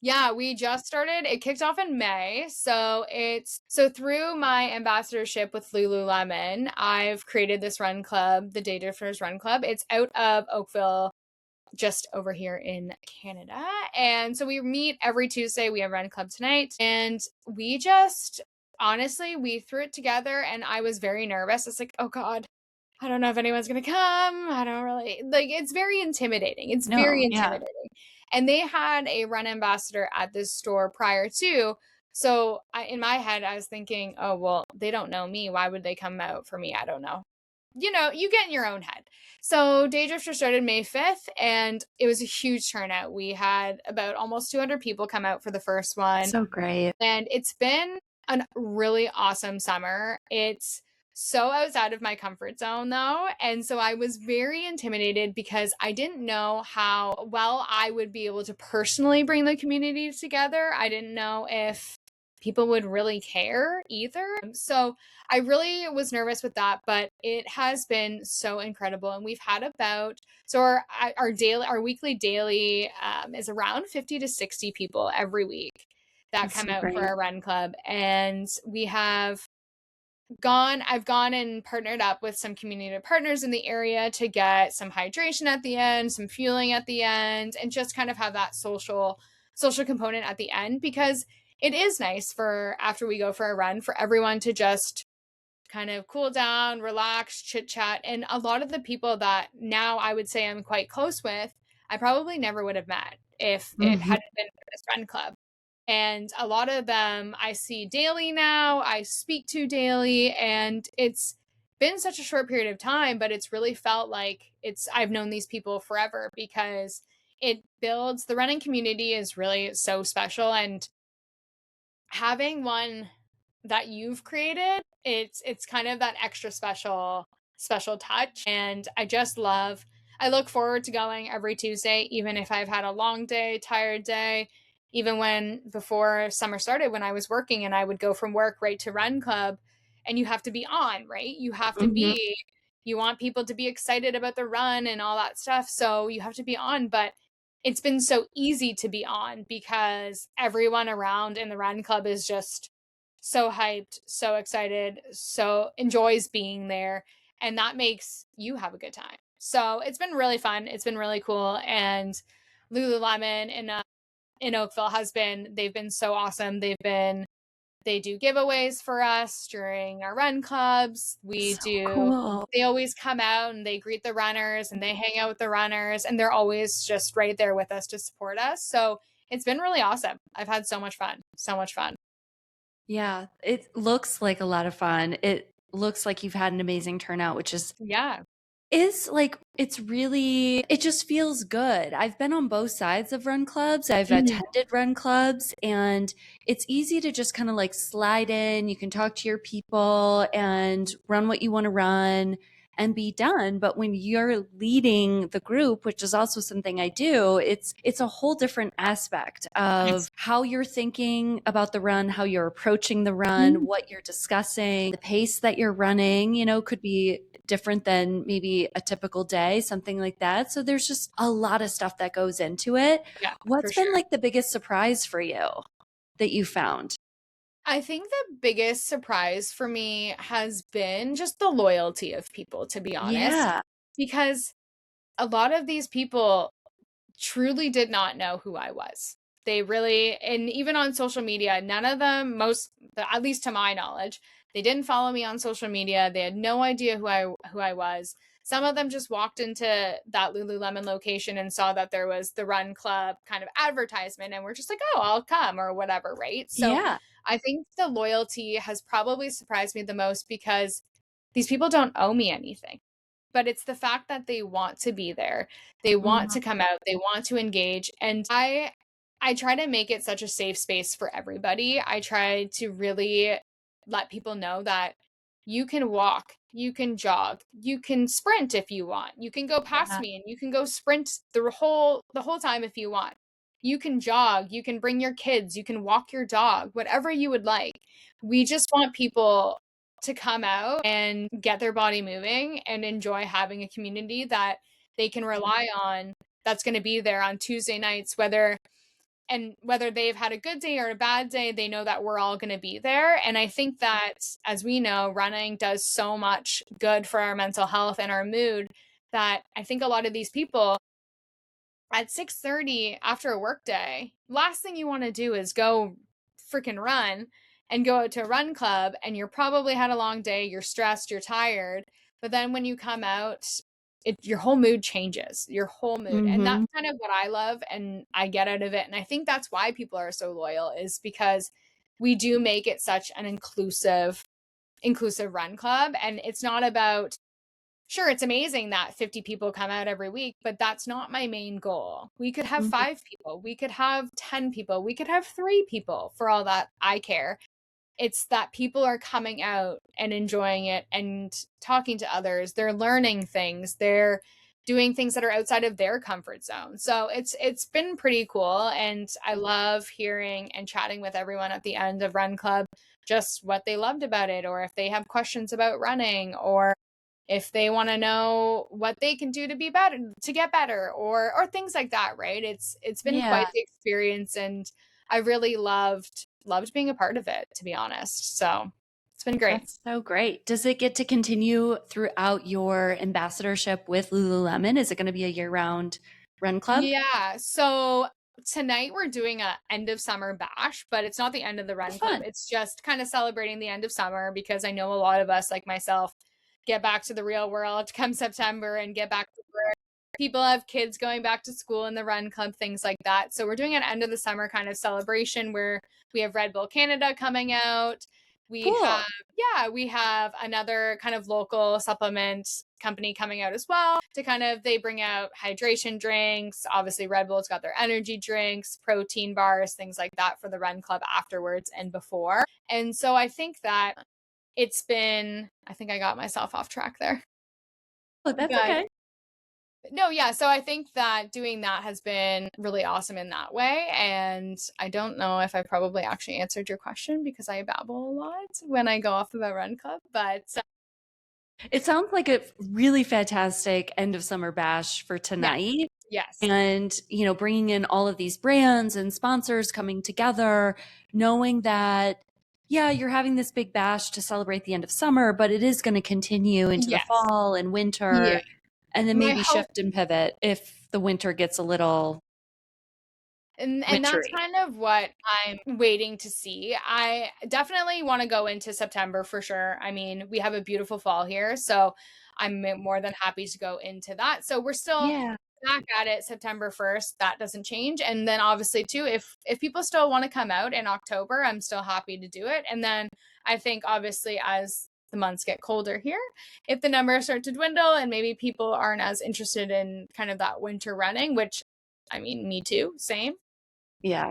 Speaker 2: Yeah, we just started. It kicked off in May. So through my ambassadorship with Lululemon, I've created this run club, the Day Drifters Run Club. It's out of Oakville, just over here in Canada. And so we meet every Tuesday. We have run club tonight. And we just, honestly, we threw it together and I was very nervous. It's like, oh God, I don't know if anyone's going to come. I don't really, it's very intimidating. It's very intimidating. And they had a run ambassador at this store prior to. So in my head, I was thinking, oh, well, they don't know me. Why would they come out for me? I don't know. You know, you get in your own head. So Day Drifter started May 5th and it was a huge turnout. We had about almost 200 people come out for the first one.
Speaker 1: So great.
Speaker 2: And it's been a really awesome summer. It's so outside of my comfort zone though. And so I was very intimidated because I didn't know how well I would be able to personally bring the community together. I didn't know if people would really care either. So I really was nervous with that, but it has been so incredible. And we've had our weekly daily is around 50 to 60 people every week that come out for our run club. And I've gone and partnered up with some community partners in the area to get some hydration at the end, some fueling at the end, and just kind of have that social component at the end, because it is nice for after we go for a run for everyone to just kind of cool down, relax, chit chat. And a lot of the people that now I would say I'm quite close with, I probably never would have met if it hadn't been for this run club. And a lot of them I see daily now, I speak to daily, and it's been such a short period of time, but it's really felt like I've known these people forever, because the running community is really so special. And having one that you've created, it's kind of that extra special touch. And I look forward to going every Tuesday, even if I've had a long day, tired day. Even before summer started, when I was working and I would go from work right to run club, and you have to be on, right? You have to you want people to be excited about the run and all that stuff. So you have to be on, but it's been so easy to be on because everyone around in the run club is just so hyped, so excited, so enjoys being there. And that makes you have a good time. So it's been really fun. It's been really cool. And Lululemon in Oakville they've been so awesome. They do giveaways for us during our run clubs.
Speaker 1: Cool.
Speaker 2: They always come out and they greet the runners and they hang out with the runners, and they're always just right there with us to support us. So it's been really awesome. I've had so much fun.
Speaker 1: Yeah, it looks like a lot of fun. It looks like you've had an amazing turnout, which is it just feels good. I've been on both sides of run clubs. I've attended run clubs, and it's easy to just kind of like slide in. You can talk to your people and run what you want to run and be done. But when you're leading the group, which is also something I do, it's a whole different aspect of how you're thinking about the run, how you're approaching the run, what you're discussing, the pace that you're running, could be different than maybe a typical day, something like that. So there's just a lot of stuff that goes into it.
Speaker 2: Yeah,
Speaker 1: what's been like the biggest surprise for you that you found?
Speaker 2: I think the biggest surprise for me has been just the loyalty of people, to be honest.
Speaker 1: Yeah.
Speaker 2: Because a lot of these people truly did not know who I was. They really, and even on social media, none of them, at least to my knowledge, they didn't follow me on social media. They had no idea who I was. Some of them just walked into that Lululemon location and saw that there was the Run Club kind of advertisement and were just like, oh, I'll come or whatever, right? So
Speaker 1: Yeah.
Speaker 2: I think the loyalty has probably surprised me the most because these people don't owe me anything. But it's the fact that they want to be there. They want to come out, they want to engage. And I try to make it such a safe space for everybody. I try to really let people know that you can walk, you can jog, you can sprint if you want. You can go past me and you can go sprint the whole time if you want. You can jog, you can bring your kids, you can walk your dog, whatever you would like. We just want people to come out and get their body moving and enjoy having a community that they can rely on, that's going to be there on Tuesday nights, whether they've had a good day or a bad day, they know that we're all going to be there. And I think that, as we know, running does so much good for our mental health and our mood, that I think a lot of these people at 6:30 after a work day, last thing you want to do is go freaking run and go out to a run club, and you're probably had a long day, you're stressed, you're tired, but then when you come out, your whole mood changes, your whole mood. And that's kind of what I love and I get out of it. And I think that's why people are so loyal, is because we do make it such an inclusive run club. And it's not about, sure, it's amazing that 50 people come out every week, but that's not my main goal. We could have 5 people, we could have 10 people, we could have 3 people, for all that I care. It's that people are coming out and enjoying it and talking to others. They're learning things. They're doing things that are outside of their comfort zone. So it's been pretty cool. And I love hearing and chatting with everyone at the end of Run Club, just what they loved about it, or if they have questions about running, or if they want to know what they can do to be better, to get better, or things like that, right? It's been quite the experience, and I really loved being a part of it, to be honest. So it's been great.
Speaker 1: That's so great. Does it get to continue throughout your ambassadorship with Lululemon? Is it going to be a year-round run club?
Speaker 2: Yeah. So tonight we're doing a end of summer bash, but it's not the end of the run club. It's just kind of celebrating the end of summer, because I know a lot of us, like myself, get back to the real world come September and get back to work. People have kids going back to school in the run club, things like that. So we're doing an end of the summer kind of celebration where we have Red Bull Canada coming out. We have another kind of local supplement company coming out as well, to kind of, they bring out hydration drinks. Obviously Red Bull's got their energy drinks, protein bars, things like that for the run club afterwards and before. And so I think that I think I got myself off track there.
Speaker 1: Oh, that's okay.
Speaker 2: No, yeah. So I think that doing that has been really awesome in that way. And I don't know if I probably actually answered your question, because I babble a lot when I go off about Run Club, but
Speaker 1: it sounds like a really fantastic end of summer bash for tonight.
Speaker 2: Yes.
Speaker 1: And, bringing in all of these brands and sponsors coming together, knowing that, you're having this big bash to celebrate the end of summer, but it is going to continue into the fall and winter, and then maybe shift and pivot if the winter gets a little
Speaker 2: and that's kind of what I'm waiting to see. I definitely want to go into September for sure. I mean, we have a beautiful fall here, so I'm more than happy to go into that. So we're still back at it September 1st. That doesn't change. And then obviously too, if people still want to come out in October, I'm still happy to do it. And then I think obviously as the months get colder here, if the numbers start to dwindle and maybe people aren't as interested in kind of that winter running, which, I mean, me too, same.
Speaker 1: Yeah.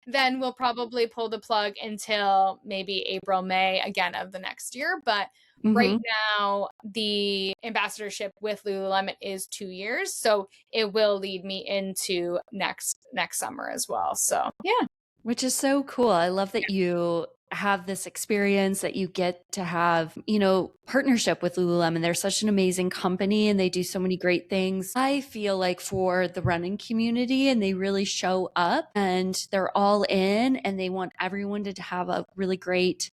Speaker 2: Then we'll probably pull the plug until maybe April, May again of the next year. But right now, the ambassadorship with Lululemon is 2 years. So it will lead me into next summer as well. So yeah.
Speaker 1: Which is so cool. I love that you have this experience, that you get to have, partnership with Lululemon. They're such an amazing company and they do so many great things. I feel like for the running community, and they really show up and they're all in, and they want everyone to have a really great,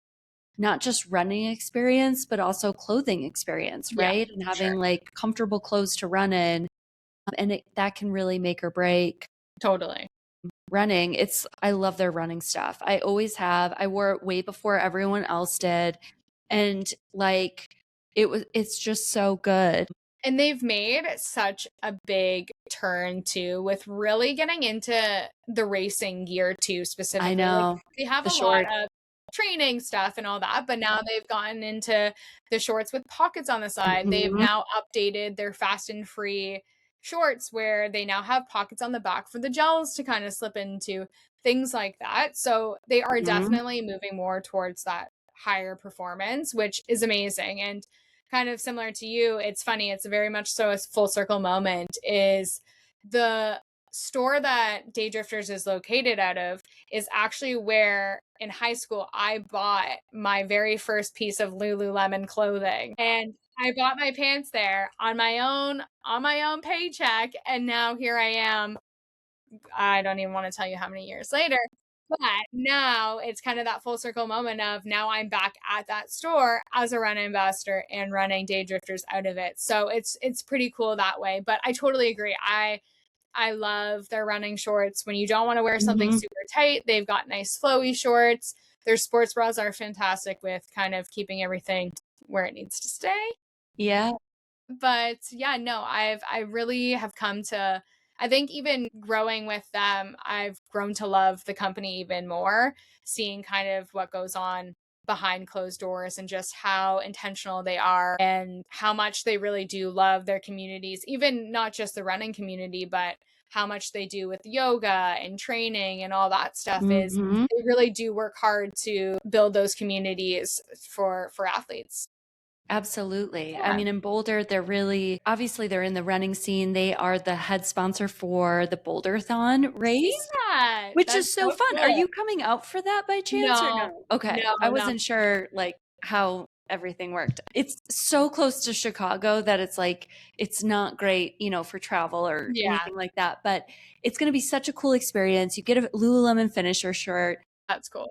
Speaker 1: not just running experience, but also clothing experience, right? And having like comfortable clothes to run in. And that can really make or break
Speaker 2: Totally.
Speaker 1: running. I love their running stuff. I always have. I wore it way before everyone else did. And like it's just so good.
Speaker 2: And they've made such a big turn too with really getting into the racing gear too, specifically.
Speaker 1: I know.
Speaker 2: Like, they have a lot of training stuff and all that, but now they've gotten into the shorts with pockets on the side. Mm-hmm. They've now updated their fast and free shorts where they now have pockets on the back for the gels to kind of slip into, things like that. So they are definitely moving more towards that higher performance, which is amazing. And kind of similar to you, it's funny, it's very much so a full circle moment, is the store that Daydrifters is located out of is actually where in high school I bought my very first piece of Lululemon clothing. And I bought my pants there on my own paycheck, and now here I am. I don't even want to tell you how many years later. But now it's kind of that full circle moment of now I'm back at that store as a run ambassador and running Daydrifters out of it. So it's pretty cool that way. But I totally agree. I love their running shorts. When you don't want to wear something super tight, they've got nice flowy shorts. Their sports bras are fantastic with kind of keeping everything where it needs to stay.
Speaker 1: Yeah.
Speaker 2: But yeah, no, I really have come to, I think even growing with them, I've grown to love the company even more, seeing kind of what goes on behind closed doors and just how intentional they are and how much they really do love their communities, even not just the running community, but how much they do with yoga and training and all that stuff. Is they really do work hard to build those communities for athletes.
Speaker 1: Absolutely. Yeah. I mean, in Boulder, obviously they're in the running scene. They are the head sponsor for the Boulderthon race, which is so fun. Cool. Are you coming out for that by chance or no? Okay. No, I wasn't sure like how everything worked. It's so close to Chicago that it's not great, for travel or anything like that, but it's going to be such a cool experience. You get a Lululemon finisher shirt.
Speaker 2: That's cool.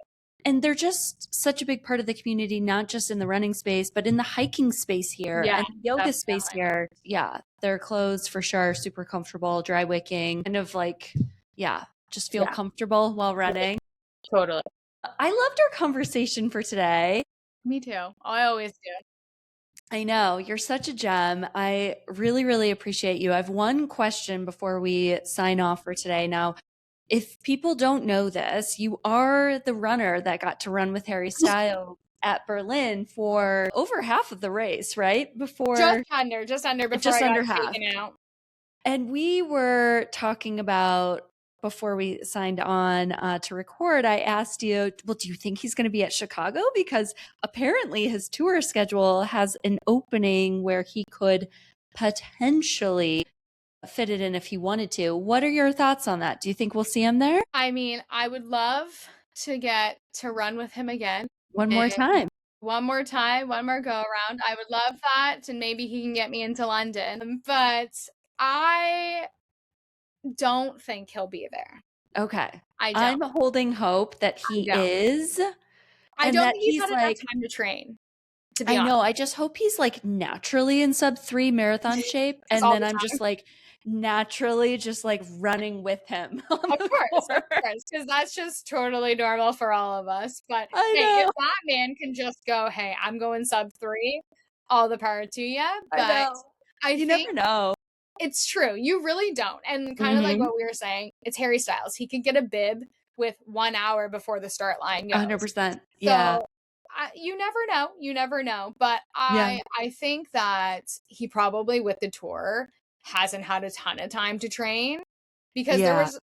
Speaker 1: And they're just such a big part of the community, not just in the running space, but in the hiking space here and the yoga space here. Yeah, their clothes for sure, super comfortable, dry wicking, kind of just feel comfortable while running.
Speaker 2: Totally.
Speaker 1: I loved our conversation for today.
Speaker 2: Me too. I always do.
Speaker 1: I know. You're such a gem. I really, really appreciate you. I have one question before we sign off for today. Now, if people don't know this, you are the runner that got to run with Harry Styles at Berlin for over half of the race, right?
Speaker 2: Just under before half. Taken out.
Speaker 1: And we were talking about, before we signed on to record, I asked you, well, do you think he's going to be at Chicago? Because apparently his tour schedule has an opening where he could potentially fit it in if he wanted to. What are your thoughts on that? Do you think we'll see him there?
Speaker 2: I mean, I would love to get to run with him again.
Speaker 1: One more time,
Speaker 2: one more go around. I would love that. And maybe he can get me into London. But I don't think he'll be there.
Speaker 1: Okay. I'm holding hope that he is.
Speaker 2: I don't think he's had enough time to train.
Speaker 1: I know. I just hope he's naturally in sub-3 marathon shape. And then I'm just naturally just running with him.
Speaker 2: Of course. Because that's just totally normal for all of us. But hey, if that man can just go, hey, I'm going sub-3, all the power to you. But you never know. It's true. You really don't. And kind of like what we were saying, it's Harry Styles. He could get a bib with 1 hour before the start line goes.
Speaker 1: 100%. Yeah.
Speaker 2: So, you never know. But I think that he probably, with the tour, hasn't had a ton of time to train, because there was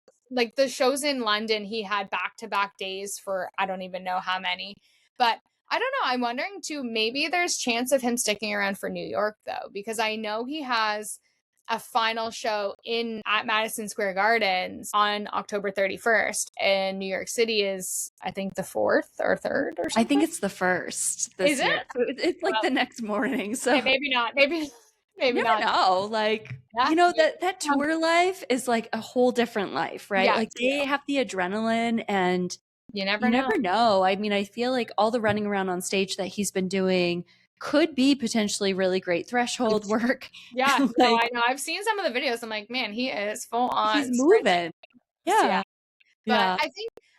Speaker 2: the shows in London, he had back-to-back days for I don't even know how many. But I don't know. I'm wondering too, maybe there's chance of him sticking around for New York though, because I know he has a final show at Madison Square Gardens on October 31st, and New York City is, I think, the 4th or 3rd or something.
Speaker 1: I think it's the 1st. Is it? Year. It's the next morning. So
Speaker 2: maybe not. Maybe
Speaker 1: never
Speaker 2: not.
Speaker 1: Know. That tour life is a whole different life, right?
Speaker 2: Yeah,
Speaker 1: they have the adrenaline, and
Speaker 2: you never
Speaker 1: know. I mean, I feel all the running around on stage that he's been doing could be potentially really great threshold work.
Speaker 2: Yeah, no, I know. I've seen some of the videos. I'm like, man, he is full on.
Speaker 1: He's moving. Yeah.
Speaker 2: But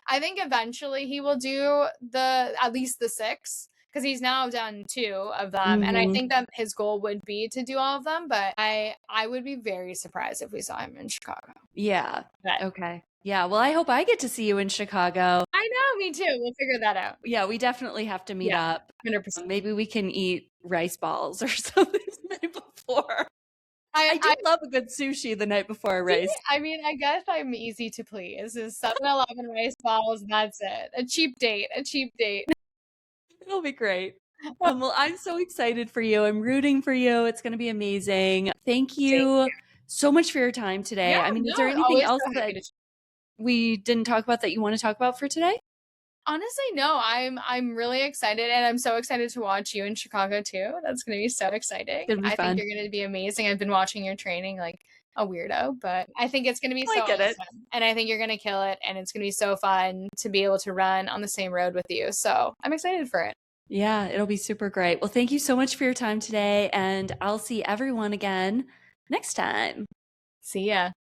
Speaker 2: I think eventually he will do at least the 6, because he's now done 2 of them. And I think that his goal would be to do all of them, but I would be very surprised if we saw him in Chicago.
Speaker 1: Yeah. Okay. Yeah. Well, I hope I get to see you in Chicago.
Speaker 2: I know, me too. We'll figure that out.
Speaker 1: Yeah, we definitely have to meet up.
Speaker 2: 100%.
Speaker 1: Maybe we can eat rice balls or something the night before. I do love a good sushi the night before a race.
Speaker 2: I mean, I guess I'm easy to please. Is 7-Eleven rice balls, and that's it. A cheap date.
Speaker 1: It'll be great. Well, I'm so excited for you. I'm rooting for you. It's going to be amazing. Thank you so much for your time today.
Speaker 2: Yeah,
Speaker 1: I mean, is there anything else that we didn't talk about that you want to talk about for today?
Speaker 2: Honestly, no. I'm really excited, and I'm so excited to watch you in Chicago too. That's going to be so exciting. I think you're going to be amazing. I've been watching your training like a weirdo, but I think it's going to be so awesome. And I think you're going to kill it, and it's going to be so fun to be able to run on the same road with you. So I'm excited for it.
Speaker 1: Yeah, it'll be super great. Well, thank you so much for your time today, and I'll see everyone again next time.
Speaker 2: See ya.